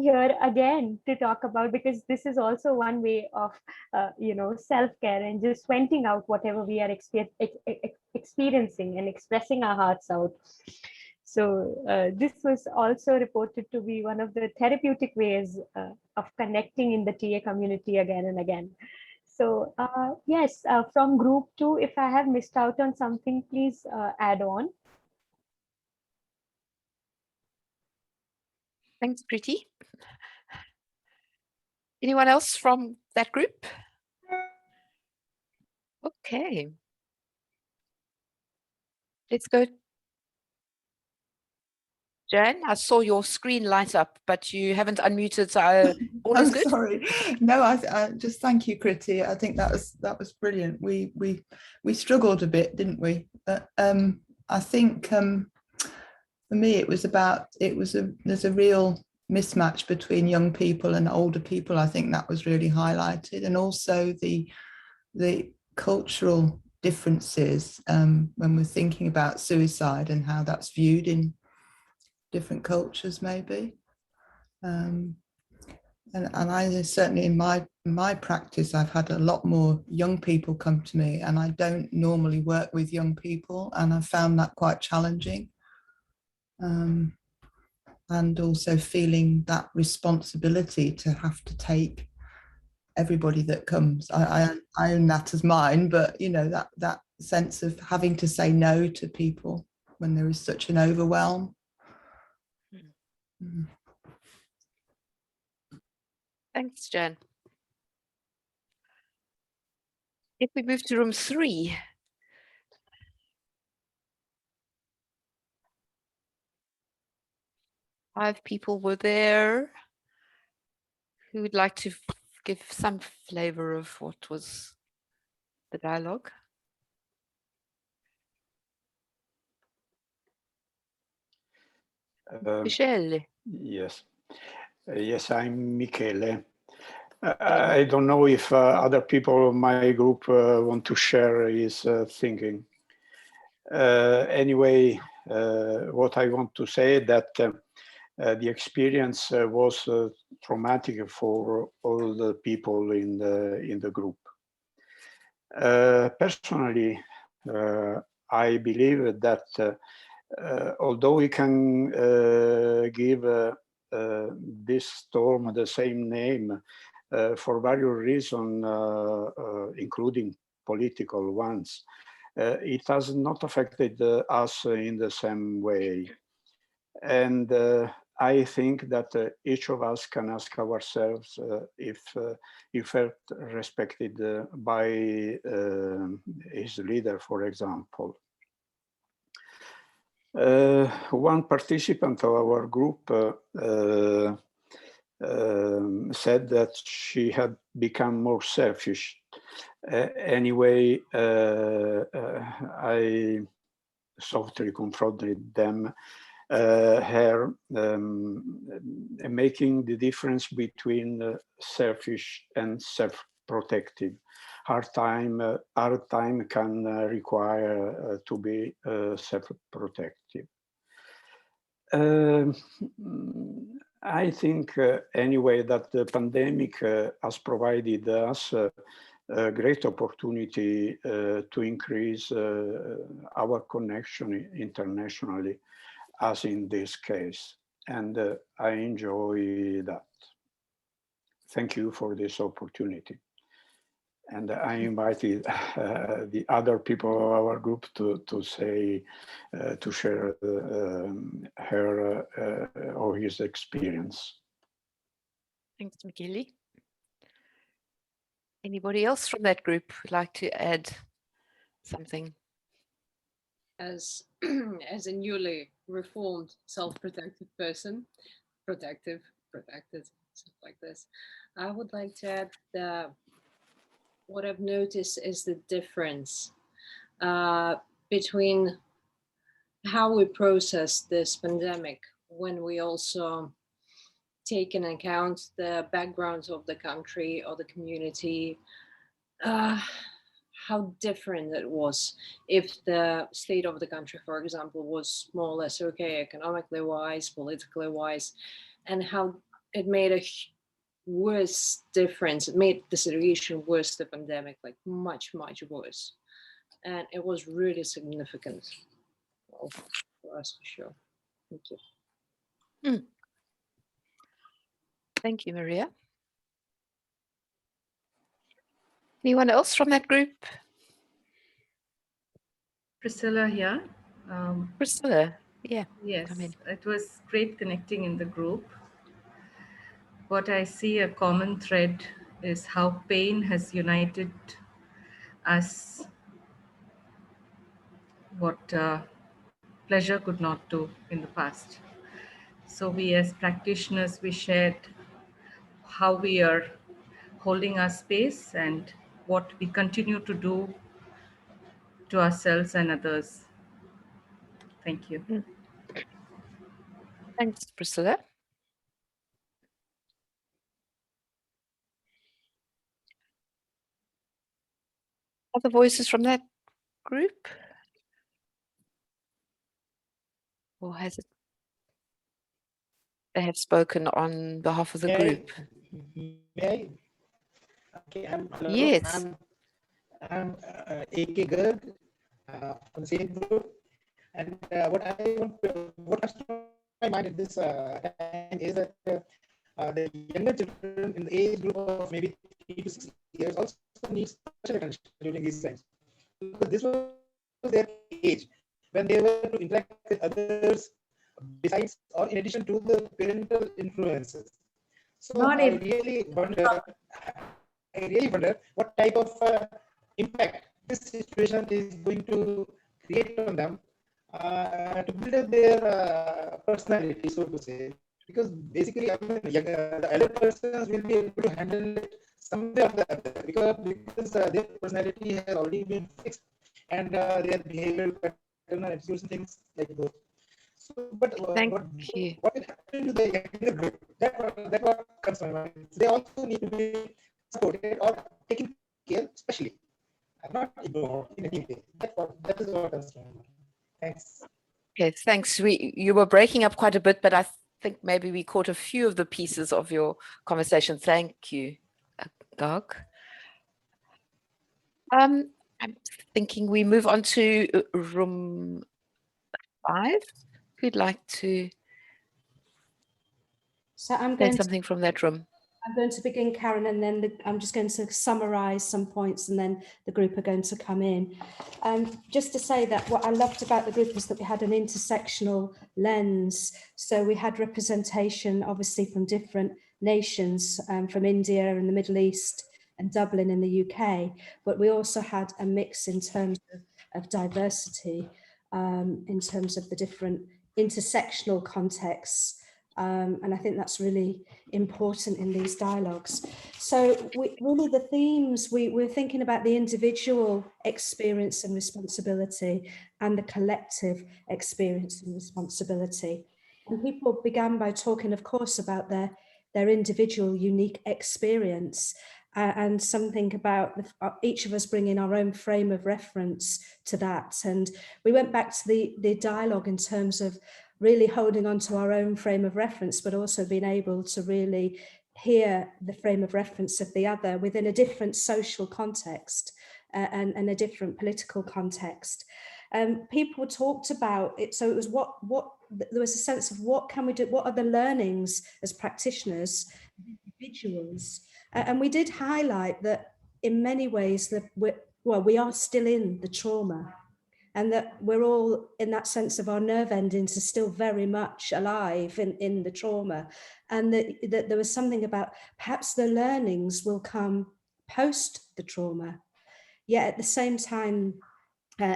here again to talk about, because this is also one way of self-care and just venting out whatever we are experiencing and expressing our hearts out. So this was also reported to be one of the therapeutic ways of connecting in the TA community again and again. So yes, from group 2, if I have missed out on something, please add on. Thanks, Preeti. Anyone else from that group? Okay. Let's go. Jan, I saw your screen light up, but you haven't unmuted, so all is good? Sorry. No, I just thank you, Kriti. I think that was brilliant. We struggled a bit, didn't we? I think for me there's a real mismatch between young people and older people. I think that was really highlighted, and also the cultural differences when we're thinking about suicide and how that's viewed in different cultures, maybe. And I certainly in my practice, I've had a lot more young people come to me, and I don't normally work with young people, and I found that quite challenging. And also feeling that responsibility to have to take everybody that comes. I own that as mine, but that sense of having to say no to people when there is such an overwhelm. Mm. Thanks, Jan. If we move to room 3. Five people were there. Who would like to give some flavor of what was the dialogue? Michele. Yes. Yes, I'm Michele. I don't know if other people of my group want to share his thinking. Anyway, what I want to say that the experience was traumatic for all the people in the group. Personally, I believe that although we can give this storm the same name for various reasons, including political ones, it has not affected us in the same way. And I think that each of us can ask ourselves if he felt respected by his leader, for example. One participant of our group said that she had become more selfish. Anyway, I softly confronted them, her making the difference between selfish and self-protective. Hard time can require to be self-protective. I think anyway that the pandemic has provided us a great opportunity to increase our connection internationally, as in this case, and I enjoy that. Thank you for this opportunity. And I invited the other people of our group to say, to share her or his experience. Thanks, Michele. Anybody else from that group would like to add something? As a newly reformed self-protective person, protected, stuff like this, I would like to add that what I've noticed is the difference between how we process this pandemic when we also take into account the backgrounds of the country or the community, how different it was if the state of the country, for example, was more or less okay economically wise, politically wise, and how it made a worse difference. It made the situation worse, the pandemic, like much, much worse. And it was really significant for us for sure. Thank you. Thank you, Maria. Anyone else from that group? Priscilla here. Priscilla, yeah. Yes, it was great connecting in the group. What I see a common thread is how pain has united us, what pleasure could not do in the past. So we as practitioners, we shared how we are holding our space and what we continue to do to ourselves and others. Thank you. Thanks, Priscilla. Other voices from that group? Or has it? They have spoken on behalf of the group. Okay, Yes. I'm AK Garg from the same group, and what comes to my mind at this time is that the younger children in the age group of maybe 3 to 6 years also need special attention during these times, because this was their age when they were to interact with others besides or in addition to the parental influences. So I really wonder what type of impact this situation is going to create on them to build up their personality, so to say. Because basically, the elder persons will be able to handle it somewhere or the other, because their personality has already been fixed, and their behavioral pattern and attitudes and things like those. So, but Thank what you. will happen to the younger group? That what comes to my mind. They also need to be supported or taken care, especially, not ignored in any way. That is what comes to my mind. Thanks. Okay, thanks. You were breaking up quite a bit, but I think maybe we caught a few of the pieces of your conversation. Thank you, Gog. I'm thinking we move on to room 5. Who'd like to say something from that room? I'm going to begin, Karen, and then I'm just going to summarise some points, and then the group are going to come in. Just to say that what I loved about the group was that we had an intersectional lens. So we had representation, obviously, from different nations, from India and the Middle East and Dublin in the UK, but we also had a mix in terms of diversity, in terms of the different intersectional contexts. And I think that's really important in these dialogues. So really the themes, we're thinking about the individual experience and responsibility and the collective experience and responsibility. And people began by talking, of course, about their individual unique experience, and something about each of us bringing our own frame of reference to that. And we went back to the dialogue in terms of really holding on to our own frame of reference, but also being able to really hear the frame of reference of the other within a different social context and a different political context. People talked about it, so it was there was a sense of what can we do, what are the learnings as practitioners, individuals, and we did highlight that in many ways that we are still in the trauma, and that we're all, in that sense of our nerve endings, are still very much alive in the trauma. And that there was something about perhaps the learnings will come post the trauma. Yet at the same time,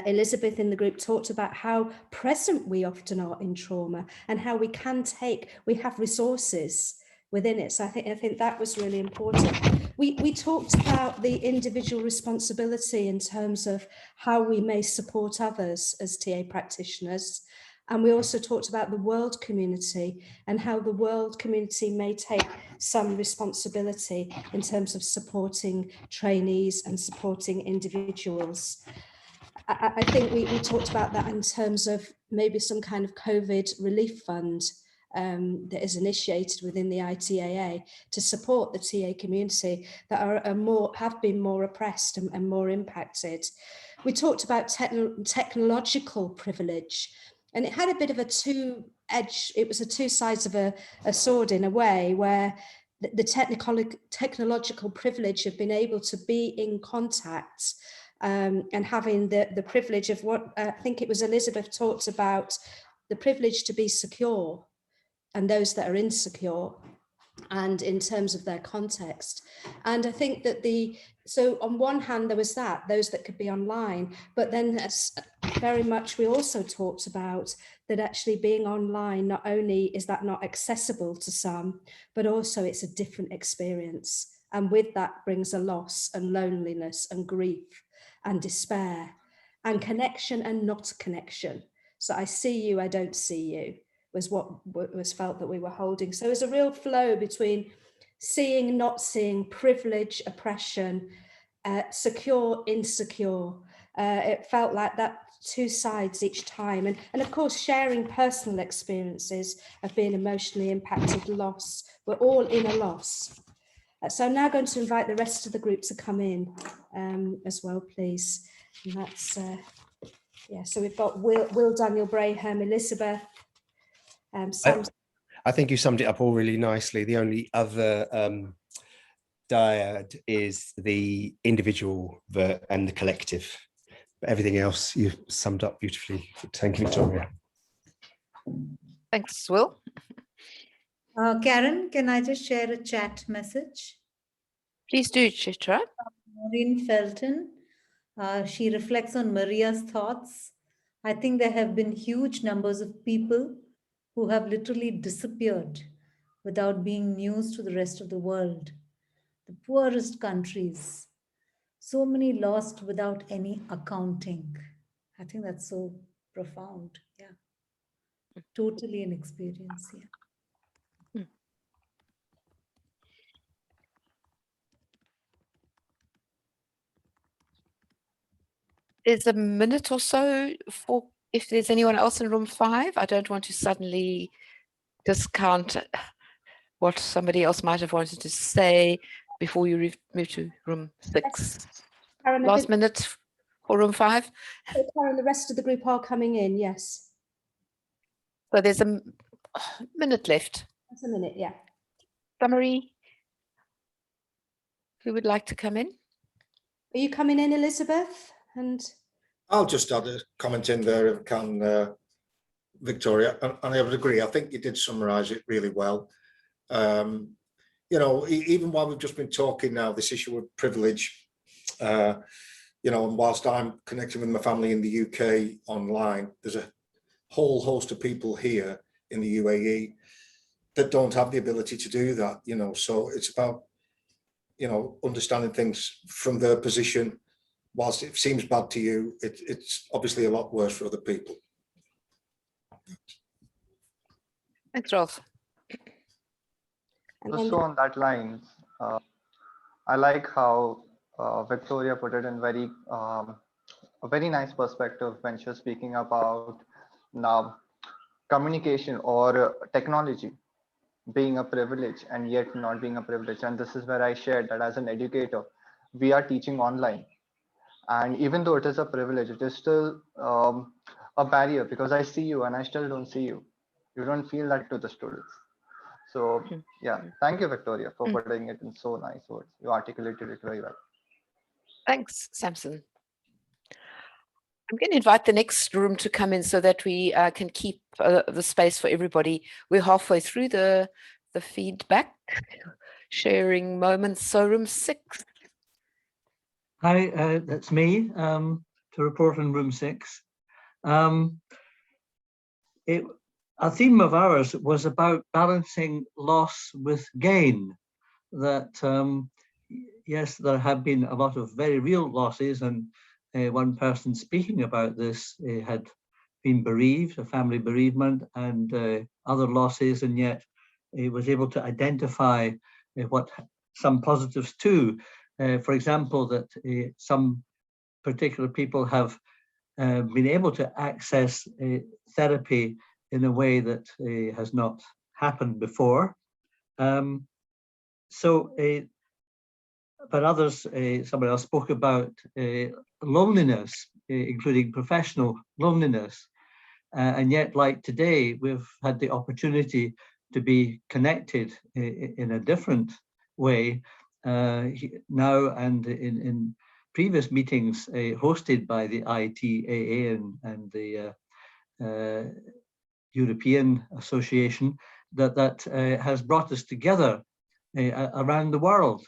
Elizabeth in the group talked about how present we often are in trauma and how we have resources within it. So I think that was really important. We talked about the individual responsibility in terms of how we may support others as TA practitioners. And we also talked about the world community and how the world community may take some responsibility in terms of supporting trainees and supporting individuals. I think we talked about that in terms of maybe some kind of COVID relief fund that is initiated within the ITAA to support the TA community that have been more oppressed and more impacted. We talked about technological privilege, and it had a bit of a it was a two sides of a sword in a way, where the technological privilege of being able to be in contact and having the privilege of what I think it was Elizabeth talked about, the privilege to be secure and those that are insecure, and in terms of their context. And I think that so on one hand there was those that could be online, but then very much we also talked about that actually being online, not only is that not accessible to some, but also it's a different experience. And with that brings a loss and loneliness and grief and despair and connection and not connection. So I see you, I don't see you, was what was felt that we were holding. So there's a real flow between seeing, not seeing, privilege, oppression, secure, insecure. It felt like that two sides each time. And of course, sharing personal experiences of being emotionally impacted, loss. We're all in a loss. So I'm now going to invite the rest of the group to come in as well, please. And that's, so we've got Will Daniel Braham, Elizabeth, Sam. I think you summed it up all really nicely. The only other dyad is the individual and the collective. But everything else you summed up beautifully. Thank you, Victoria. Thanks, Will. Karen, can I just share a chat message? Please do, Chitra. Maureen Felton. She reflects on Maria's thoughts. I think there have been huge numbers of people who have literally disappeared without being news to the rest of the world. the poorest countries, so many lost without any accounting. I think that's so profound. Yeah. Totally an experience. Yeah. There's a minute or so for if there's anyone else in room 5. I don't want to suddenly discount what somebody else might have wanted to say before you move to room 6. Karen, Last minute for room 5. Karen, the rest of the group are coming in, yes. So there's a minute left. That's a minute, yeah. Summary. Who would like to come in? Are you coming in, Elizabeth? And I'll just add a comment in there if I can, Victoria, and I would agree. I think you did summarise it really well. You know, even while we've just been talking now, this issue of privilege, you know, and whilst I'm connecting with my family in the UK online, there's a whole host of people here in the UAE that don't have the ability to do that, you know, so it's about, you know, understanding things from their position. Whilst it seems bad to you, it's obviously a lot worse for other people. Thanks, Rolf. Also on that line, I like how Victoria put it in a very nice perspective when she was speaking about now communication or technology being a privilege and yet not being a privilege. And this is where I shared that as an educator, we are teaching online. And even though it is a privilege, it is still a barrier because I see you and I still don't see you. You don't feel that to the students. So yeah, thank you, Victoria, for putting it in so nice words. You articulated it very well. Thanks, Samson. I'm going to invite the next room to come in so that we can keep the space for everybody. We're halfway through the feedback sharing moments. So room 6. Hi, that's me to report on room 6. A theme of ours was about balancing loss with gain. That yes, there have been a lot of very real losses, and one person speaking about this had been bereaved, a family bereavement, and other losses, and yet he was able to identify what some positives too. For example, that some particular people have been able to access therapy in a way that has not happened before. But others, somebody else spoke about loneliness, including professional loneliness. And yet, like today, we've had the opportunity to be connected in a different way now and in previous meetings hosted by the ITAA and the European Association that has brought us together around the world.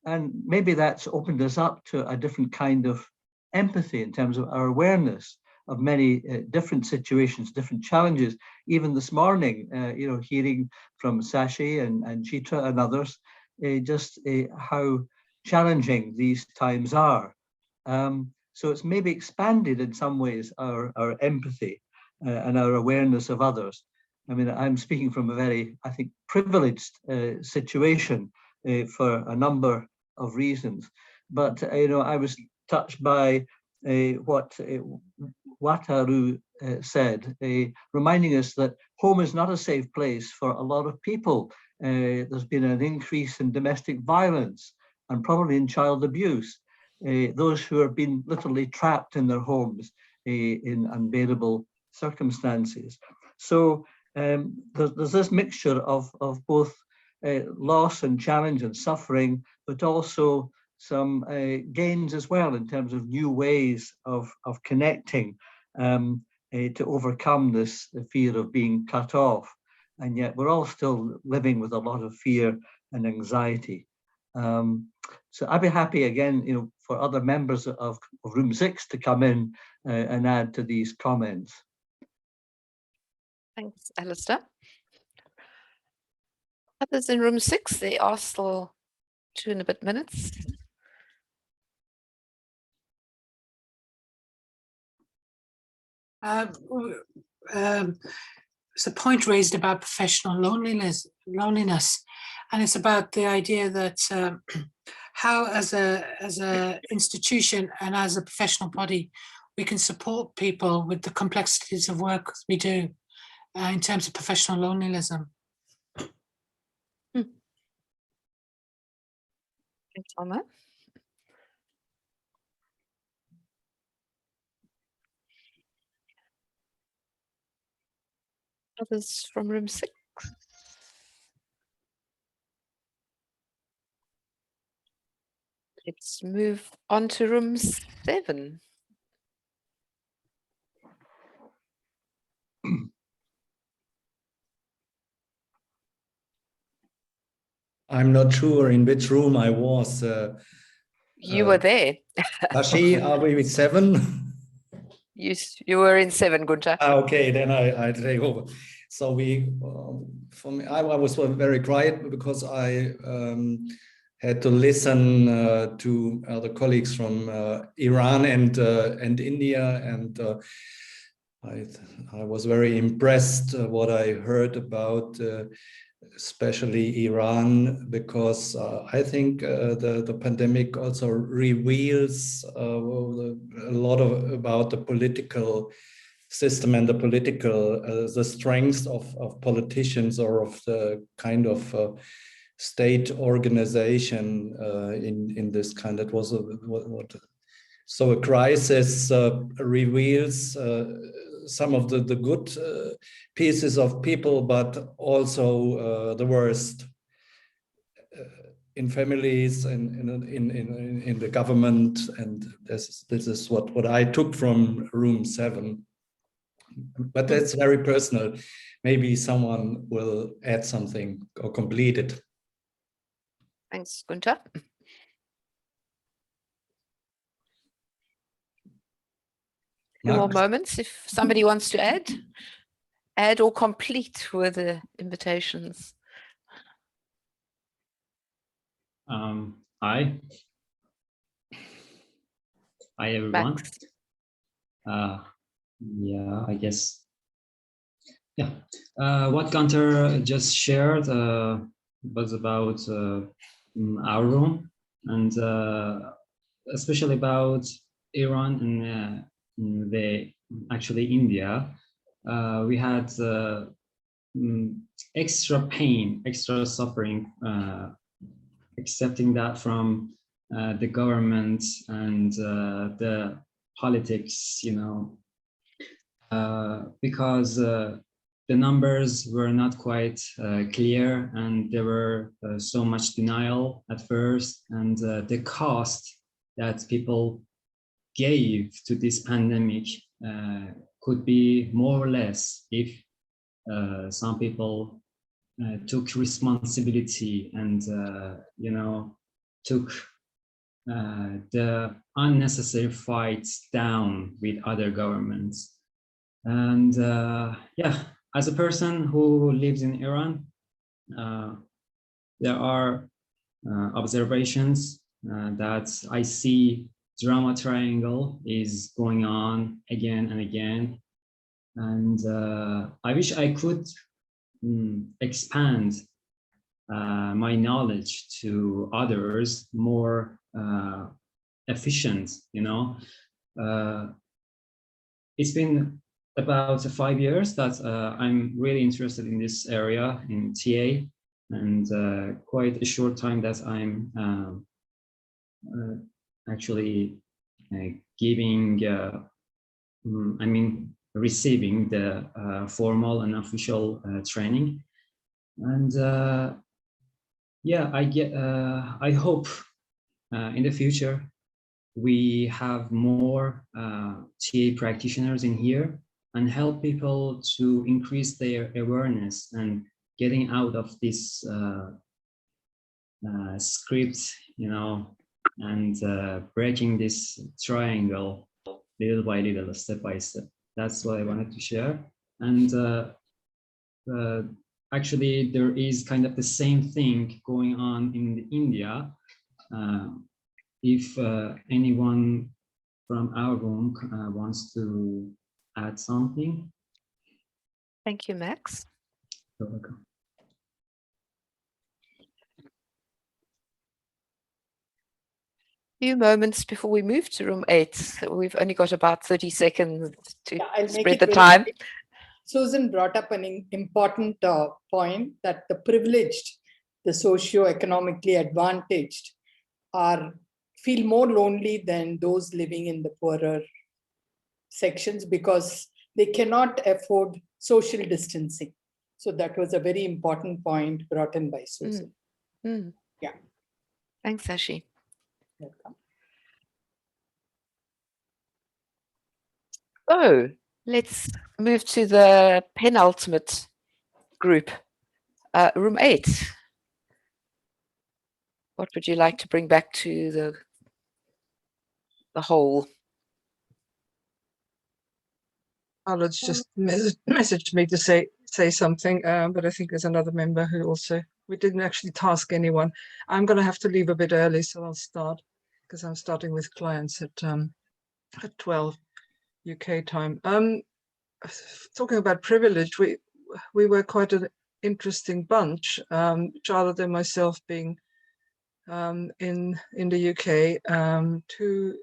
And maybe that's opened us up to a different kind of empathy in terms of our awareness of many different situations, different challenges. Even this morning, you know, hearing from Sashi and Chitra and others, just how challenging these times are. So it's maybe expanded in some ways our empathy and our awareness of others. I mean, I'm speaking from a very, I think, privileged situation for a number of reasons. But, you know, I was touched by what Wataru said, reminding us that home is not a safe place for a lot of people. There's been an increase in domestic violence and probably in child abuse. Those who have been literally trapped in their homes in unbearable circumstances. So there's this mixture of both loss and challenge and suffering, but also some gains as well in terms of new ways of connecting to overcome this fear of being cut off. And yet we're all still living with a lot of fear and anxiety. So I'd be happy again, you know, for other members of room 6 to come in and add to these comments. Thanks, Alistair. Others in room 6, they are still 2 and a bit minutes. It's a point raised about professional loneliness, and it's about the idea that how, as a institution and as a professional body, we can support people with the complexities of work we do in terms of professional loneliness. Thanks, Salma. Others from room 6. Let's move on to room 7. I'm not sure in which room I was. You were there. Tashi, are we with 7? You were in 7, Gunther. Okay, then I take over. So we, for me, I was very quiet because I had to listen to other colleagues from Iran and India, and I was very impressed what I heard about especially Iran, because I think the pandemic also reveals a lot about the political system and the political the strengths of politicians, or of the kind of state organization in this kind. That was so a crisis reveals some of the good pieces of people, but also the worst in families and in the government. And this is what I took from room 7. But that's very personal. Maybe someone will add something or complete it. Thanks, Gunther. Few more moments if somebody wants to add or complete with the invitations. Hi everyone. Yeah, I guess. Yeah, what Gunther just shared was about our room, and especially about Iran and actually India. We had extra pain, extra suffering, accepting that from the government and the politics, you know, because the numbers were not quite clear, and there were so much denial at first, and the cost that people gave to this pandemic could be more or less if some people took responsibility and you know, took the unnecessary fights down with other governments. And yeah, as a person who lives in Iran, there are observations that I see drama triangle is going on again and again. And I wish I could expand my knowledge to others more efficient, you know. It's been about 5 years that I'm really interested in this area in TA, and quite a short time that I'm actually giving, I mean, receiving the formal and official training. And yeah, I hope in the future we have more TA practitioners in here and help people to increase their awareness and getting out of this script, you know, and breaking this triangle little by little, step by step. That's what I wanted to share. And actually, there is kind of the same thing going on in India. If anyone from our room wants to add something. Thank you, Max. You're welcome. Few moments before we move to room 8. We've only got about 30 seconds to I'll make spread it the very time. quick. Susan brought up an important point that the privileged, the socio-economically advantaged feel more lonely than those living in the poorer sections because they cannot afford social distancing. So that was a very important point brought in by Susan. Yeah. Thanks, Sashi. Welcome. So let's move to the penultimate group, room 8. What would you like to bring back to the whole? Carla's just messaged me to say something, but I think there's another member who also, we didn't actually task anyone. I'm going to have to leave a bit early, so I'll start because I'm starting with clients at 12 UK time. Talking about privilege, we were quite an interesting bunch. Charlotte and myself being in the UK, 2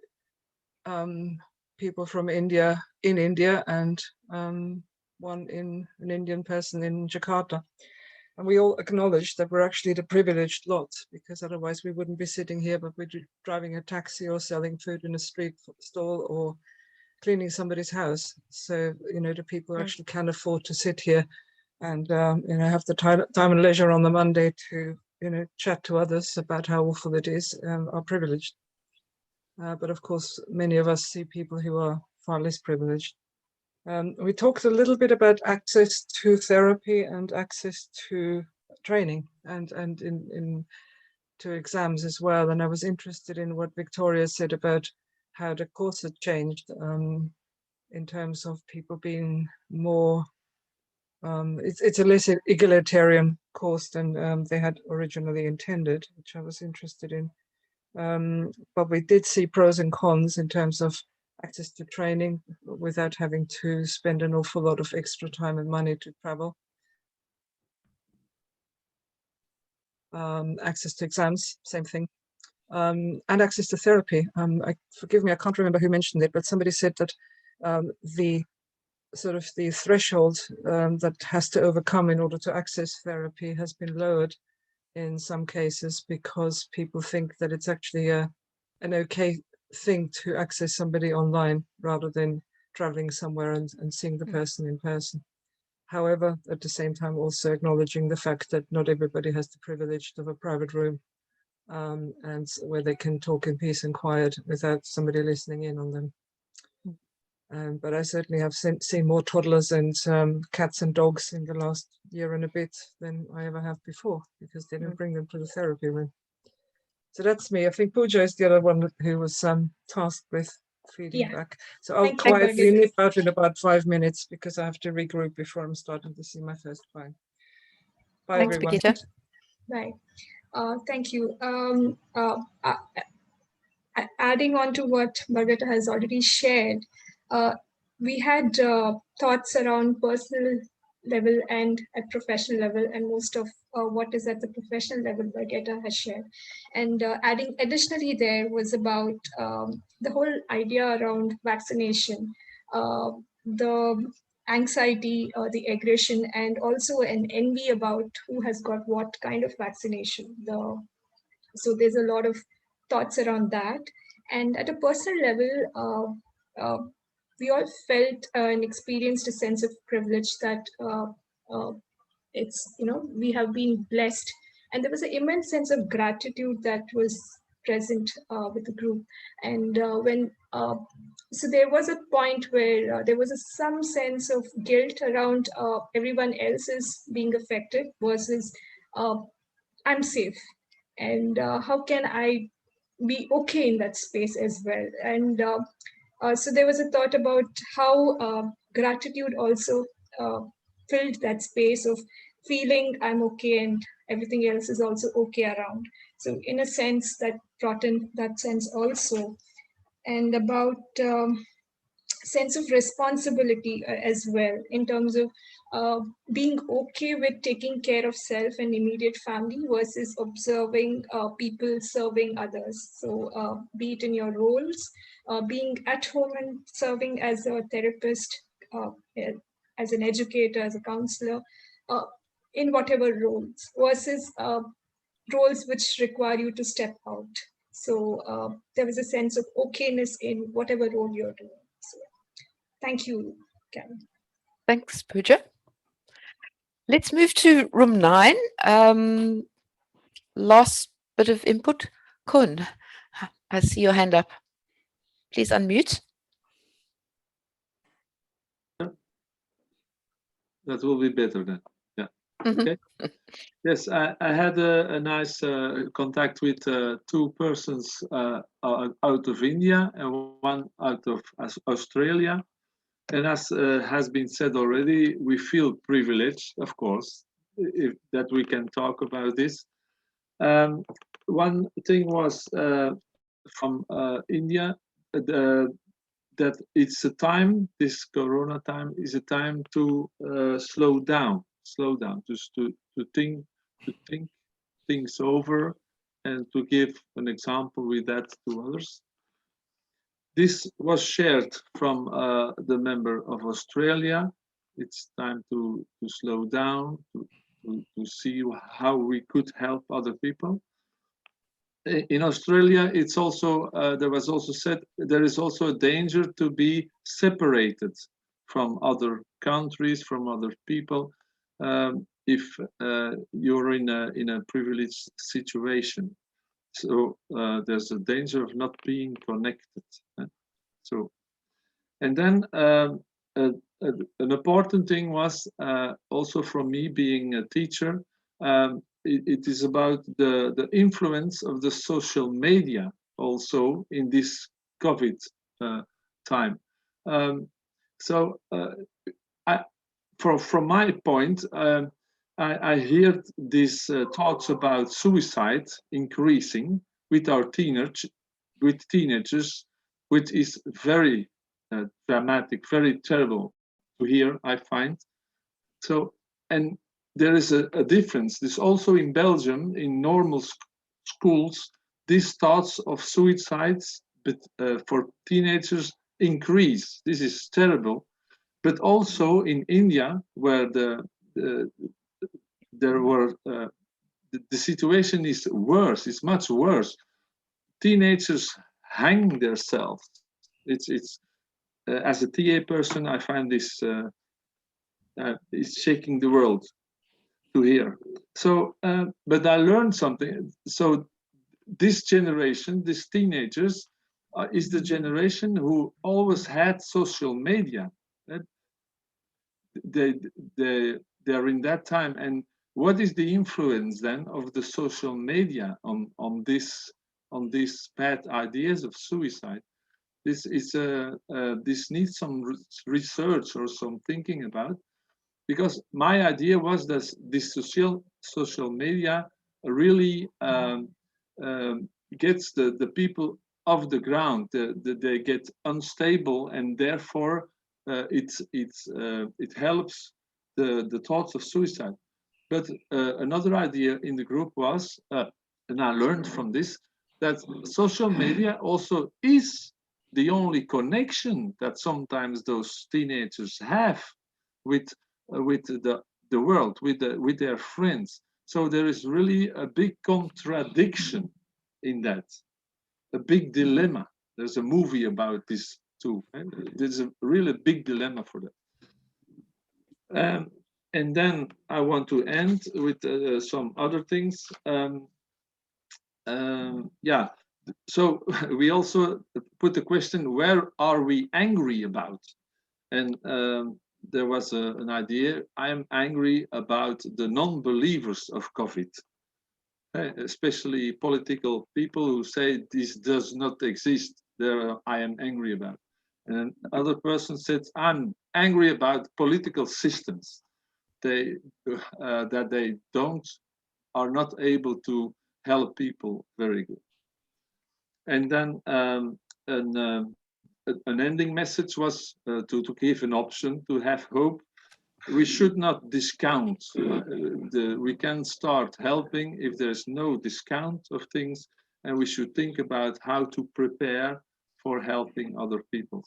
people from India in India and an Indian person in Jakarta. And we all acknowledge that we're actually the privileged lot, because otherwise we wouldn't be sitting here, but we'd be driving a taxi or selling food in a street stall or cleaning somebody's house. So, the people who actually can afford to sit here and, have the time and leisure on the Monday to, chat to others about how awful it is, are privileged. But of course, many of us see people who are far less privileged. We talked a little bit about access to therapy and access to training and to exams as well. And I was interested in what Victoria said about how the course had changed in terms of people being more, it's a less egalitarian course than they had originally intended, which I was interested in. But we did see pros and cons in terms of access to training without having to spend an awful lot of extra time and money to travel. Access to exams, same thing. And access to therapy. Forgive me, I can't remember who mentioned it, but somebody said that the threshold that has to overcome in order to access therapy has been lowered in some cases because people think that it's actually an okay thing to access somebody online rather than traveling somewhere and seeing the person in person. However, at the same time, also acknowledging the fact that not everybody has the privilege of a private room and where they can talk in peace and quiet without somebody listening in on them. But I certainly have seen more toddlers and cats and dogs in the last year and a bit than I ever have before, because they didn't bring them to the therapy room. So that's me. I think Pooja is the other one who was tasked with feeding back. So I'll quietly nip out in about 5 minutes because I have to regroup before I'm starting to see my first client. Bye, Thanks, everyone. Brigitte. Bye. Thank you. Adding on to what Margareta has already shared, we had thoughts around personal level and at professional level, and most of what is at the professional level Margareta has shared. And adding additionally there was about the whole idea around vaccination, the anxiety, the aggression, and also an envy about who has got what kind of vaccination. So there's a lot of thoughts around that. And at a personal level, we all felt and experienced a sense of privilege that we have been blessed. And there was an immense sense of gratitude that was present with the group. And so there was a point where there was some sense of guilt around everyone else's being affected versus I'm safe. And how can I be okay in that space as well? And so there was a thought about how gratitude also filled that space of feeling I'm okay and everything else is also okay around. So in a sense, that brought in that sense also. And about sense of responsibility as well, in terms of being okay with taking care of self and immediate family versus observing people serving others. So be it in your roles, being at home and serving as a therapist, as an educator, as a counselor, in whatever roles, versus roles which require you to step out. So there was a sense of okayness in whatever role you're doing. So, thank you, Karen. Thanks, Pooja. Let's move to room 9. Last bit of input. Kun, I see your hand up. Please unmute. That will be better then. Yeah. Okay. Yes, I had a nice contact with 2 persons out of India and 1 out of Australia. And as has been said already, we feel privileged, of course, that we can talk about this. One thing was from India, that it's a time, this Corona time is a time to slow down, just to think things over and to give an example with that to others. This was shared from the member of Australia. It's time to slow down, to see how we could help other people. In Australia, it's also there was also said there is also a danger to be separated from other countries, from other people, if you're in a privileged situation. So there's a danger of not being connected. So, and then an important thing was also from me being a teacher. It is about the influence of the social media also in this COVID time. From my point, I hear these talks about suicide increasing with our teenagers, which is very dramatic, very terrible to hear, I find. So, and there is a difference. This also in Belgium, in normal schools, these thoughts of suicides, but for teenagers increase. This is terrible. But also in India, where the situation is worse, it's much worse. Teenagers hang themselves. It's as a TA person, I find this is shaking the world to hear. So, but I learned something. So this generation, these teenagers, is the generation who always had social media. They're in that time. And what is the influence then of the social media on these bad ideas of suicide? This is this needs some research or some thinking about, because my idea was that this social media really gets the people off the ground. They get unstable, and therefore it helps the thoughts of suicide. But another idea in the group was, and I learned from this, that social media also is the only connection that sometimes those teenagers have with the world, with their friends. So there is really a big contradiction in that, a big dilemma. There's a movie about this too. There's a really big dilemma for that. And then I want to end with some other things. Yeah, so we also put the question, where are we angry about? And there was an idea, I am angry about the non-believers of COVID, especially political people who say this does not exist. There I am angry about. And another person said, I'm angry about political systems. That they are not able to help people, very good. And then an ending message was to give an option, to have hope. We should not discount. We can start helping if there's no discount of things, and we should think about how to prepare for helping other people.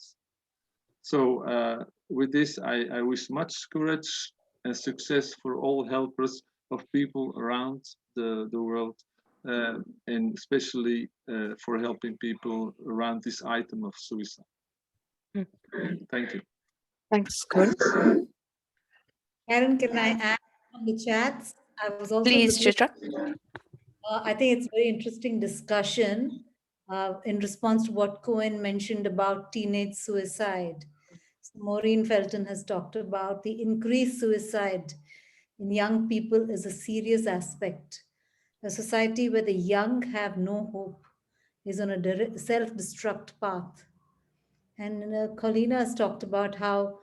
So with this, I wish much courage and success for all helpers of people around the world, and especially for helping people around this item of suicide. Thank you. Thanks, Gunther. Karen, can I add on the chats? I was also Please, Chitra. I think it's a very interesting discussion in response to what Cohen mentioned about teenage suicide. So Maureen Felton has talked about the increased suicide in young people is a serious aspect. A society where the young have no hope is on a self-destruct path. And Colina has talked about how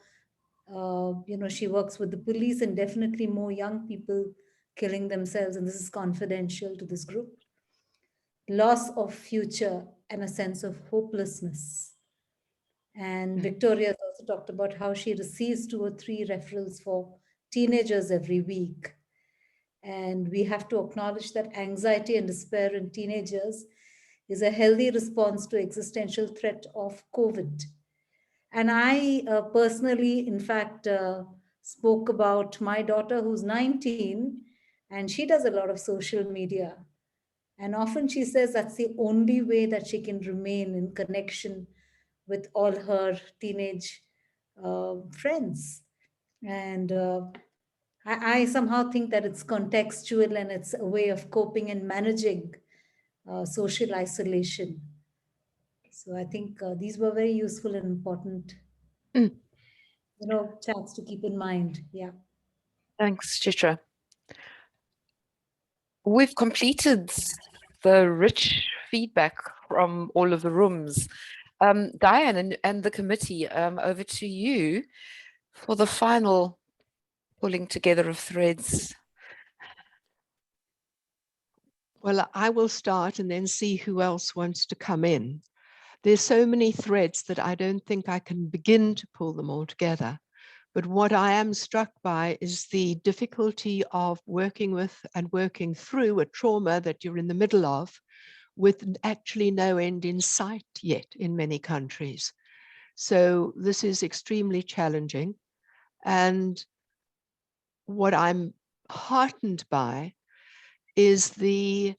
she works with the police and definitely more young people killing themselves. And this is confidential to this group. Loss of future and a sense of hopelessness. And Victoria has also talked about how she receives 2 or 3 referrals for teenagers every week. And we have to acknowledge that anxiety and despair in teenagers is a healthy response to existential threat of COVID. And I personally, in fact, spoke about my daughter who's 19, and she does a lot of social media. And often she says that's the only way that she can remain in connection with all her teenage friends. And I somehow think that it's contextual and it's a way of coping and managing social isolation. So I think these were very useful and important, chats to keep in mind. Yeah. Thanks, Chitra. We've completed the rich feedback from all of the rooms. Diane and the committee, over to you for the final pulling together of threads. Well, I will start and then see who else wants to come in. There's so many threads that I don't think I can begin to pull them all together. But what I am struck by is the difficulty of working with and working through a trauma that you're in the middle of with actually no end in sight yet in many countries. So this is extremely challenging. And what I'm heartened by is the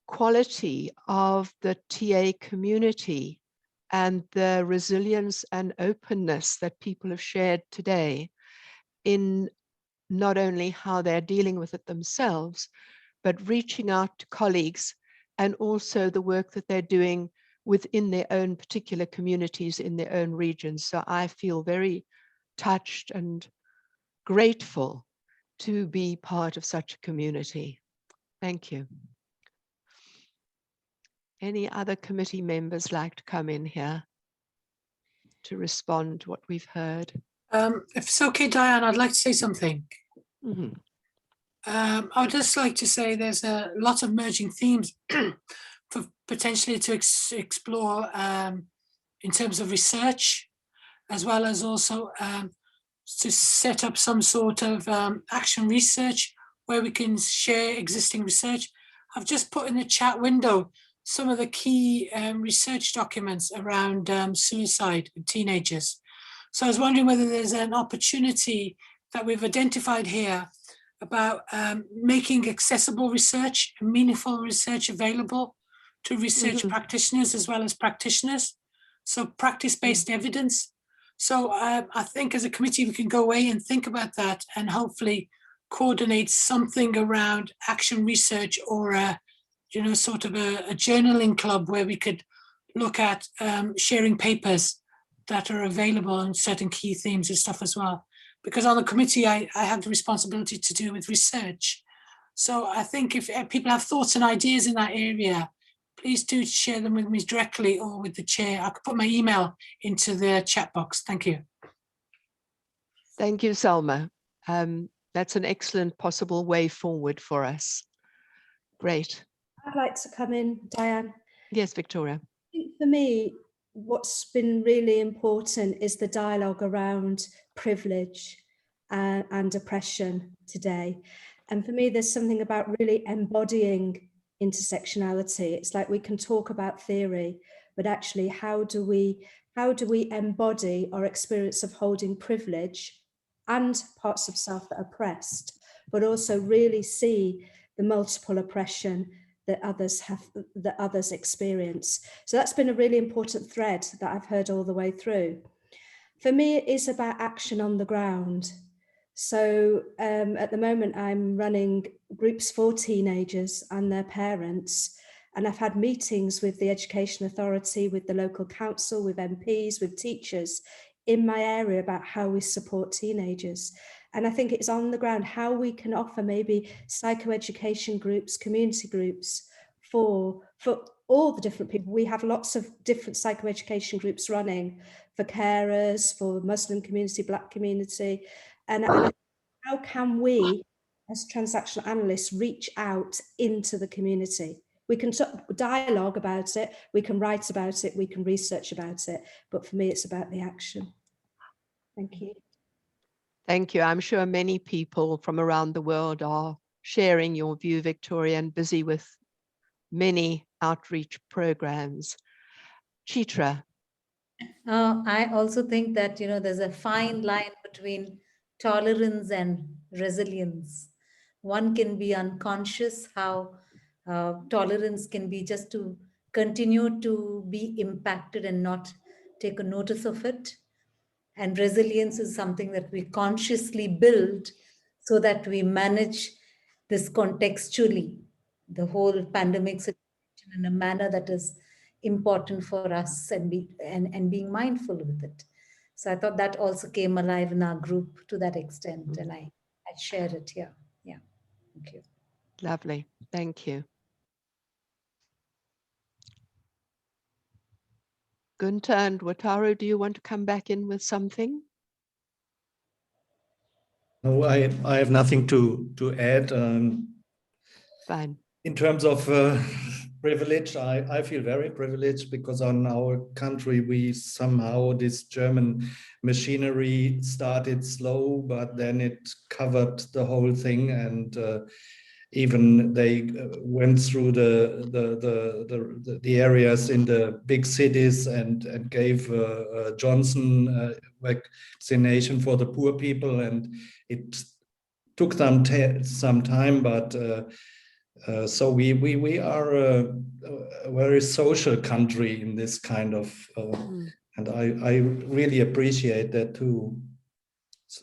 quality of the TA community and the resilience and openness that people have shared today in not only how they're dealing with it themselves, but reaching out to colleagues and also the work that they're doing within their own particular communities in their own regions. So I feel very touched and grateful to be part of such a community. Thank you. Any other committee members like to come in here to respond to what we've heard? If it's okay, Diane, I'd like to say something. Mm-hmm. I would just like to say there's a lot of merging themes for potentially to explore in terms of research, as well as also to set up some sort of action research where we can share existing research. I've just put in the chat window some of the key research documents around suicide in teenagers. So I was wondering whether there's an opportunity that we've identified here about making accessible research and meaningful research available to research practitioners as well as practitioners. So practice-based evidence. So I think as a committee, we can go away and think about that and hopefully coordinate something around action research or sort of a journaling club where we could look at sharing papers that are available on certain key themes and stuff as well. Because on the committee, I have the responsibility to do with research. So I think if people have thoughts and ideas in that area, please do share them with me directly or with the chair. I could put my email into the chat box. Thank you. Thank you, Salma. That's an excellent possible way forward for us. Great. I'd like to come in, Diane. Yes, Victoria. I think for me, what's been really important is the dialogue around privilege and oppression today. And for me, there's something about really embodying intersectionality. It's like we can talk about theory, but actually how do we embody our experience of holding privilege and parts of self that are oppressed, but also really see the multiple oppression that others experience. So that's been a really important thread that I've heard all the way through. For me, it is about action on the ground. So at the moment, I'm running groups for teenagers and their parents, and I've had meetings with the Education Authority, with the local council, with MPs, with teachers in my area about how we support teenagers. And I think it's on the ground how we can offer maybe psychoeducation groups, community groups for all the different people. We have lots of different psychoeducation groups running for carers, for Muslim community, Black community. And how can we, as transactional analysts, reach out into the community? We can dialogue about it, we can write about it, we can research about it. But for me, it's about the action. Thank you. Thank you. I'm sure many people from around the world are sharing your view, Victoria, and busy with many outreach programs. Chitra. I also think that, there's a fine line between tolerance and resilience. One can be unconscious how tolerance can be just to continue to be impacted and not take a notice of it. And resilience is something that we consciously build so that we manage this contextually, the whole pandemic situation, in a manner that is important for us and being mindful with it. So I thought that also came alive in our group to that extent, and I share it here. Yeah, thank you. Lovely, thank you. Gunther and Wataru, do you want to come back in with something? No, I have nothing to add. Fine. In terms of privilege, I feel very privileged because on our country, we somehow, this German machinery started slow, but then it covered the whole thing, and even they went through the areas in the big cities and gave Johnson vaccination for the poor people, and it took them some time, but so we are a very social country in this kind of, and I really appreciate that too. So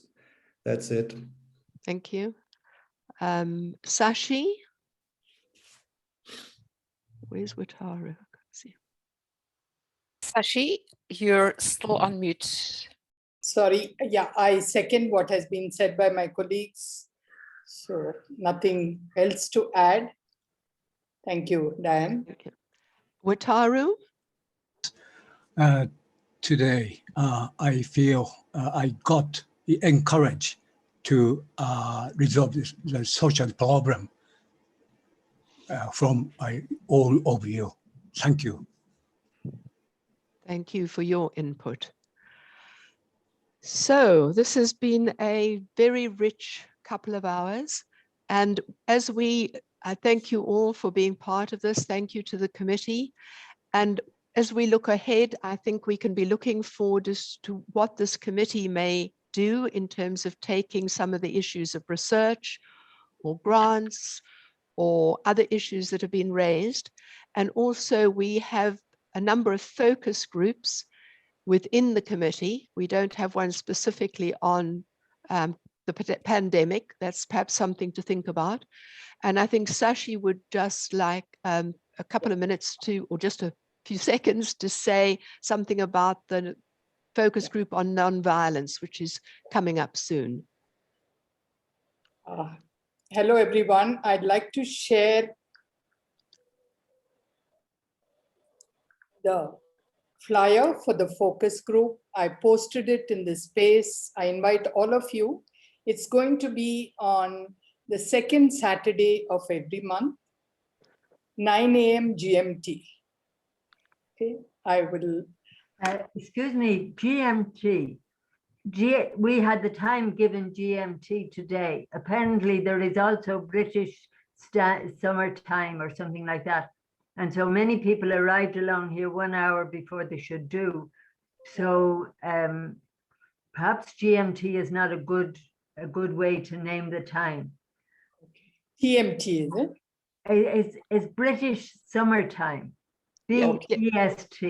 that's it. Thank you. Sashi? Where's Wataru? Sashi, you're still on mute. Sorry, yeah, I second what has been said by my colleagues. So nothing else to add. Thank you, Diane. Okay. Wataru? Today, I feel I got encouraged to resolve the social problem from all of you. Thank you. Thank you for your input. So this has been a very rich couple of hours. And as I thank you all for being part of this. Thank you to the committee. And as we look ahead, I think we can be looking forward as to what this committee may do in terms of taking some of the issues of research or grants or other issues that have been raised. And also we have a number of focus groups within the committee. We don't have one specifically on the pandemic. That's perhaps something to think about. And I think Sashi would just like a couple of minutes to, or just a few seconds to say something about the focus group on non-violence, which is coming up soon. Hello, everyone. I'd like to share the flyer for the focus group. I posted it in the space. I invite all of you. It's going to be on the second Saturday of every month. 9 a.m. GMT. Okay, I will. Excuse me, GMT. We had the time given GMT today. Apparently there is also British summertime or something like that. And so many people arrived along here 1 hour before they should do. So perhaps GMT is not a good way to name the time. TMT, is it? It's British summertime. BEST.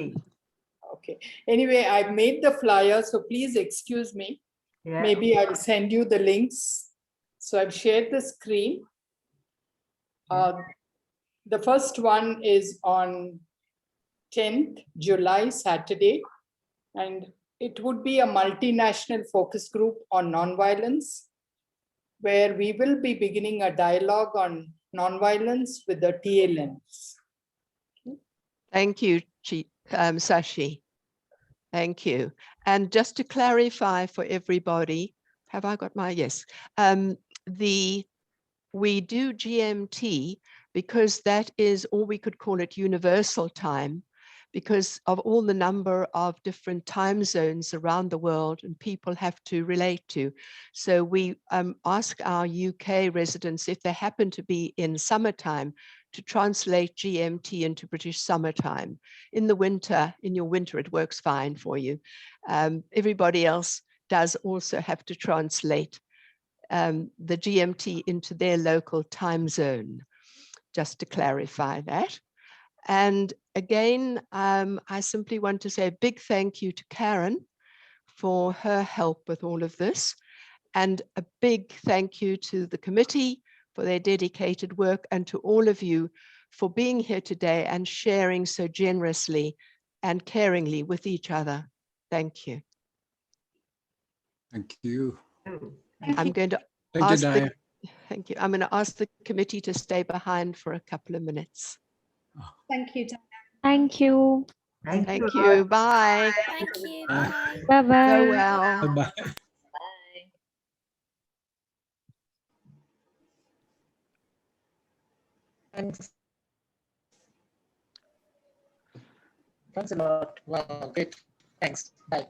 Okay. Anyway, I made the flyer, so please excuse me. Yeah. Maybe I'll send you the links. So I've shared the screen. The first one is on 10th July, Saturday, and it would be a multinational focus group on nonviolence, where we will be beginning a dialogue on nonviolence with the TA lens. Thank you, Sashi. Thank you. And just to clarify for everybody, have I got my, yes. We do GMT because that is, or we could call it universal time, because of all the number of different time zones around the world and people have to relate to. So we ask our UK residents, if they happen to be in summertime, to translate GMT into British summertime. In the winter, in your winter, it works fine for you. Everybody else does also have to translate the GMT into their local time zone, just to clarify that. And again, I simply want to say a big thank you to Karen for her help with all of this, and a big thank you to the committee for their dedicated work, and to all of you for being here today and sharing so generously and caringly with each other. Thank you. Thank you. I'm going to ask the, thank you. I'm going to ask the committee to stay behind for a couple of minutes. Thank you, Diane. Thank you. Thank you. Bye. Thank you. Bye. Bye. Bye. Go well. Bye. Thanks. Thanks a lot. Wow, great. Thanks. Bye.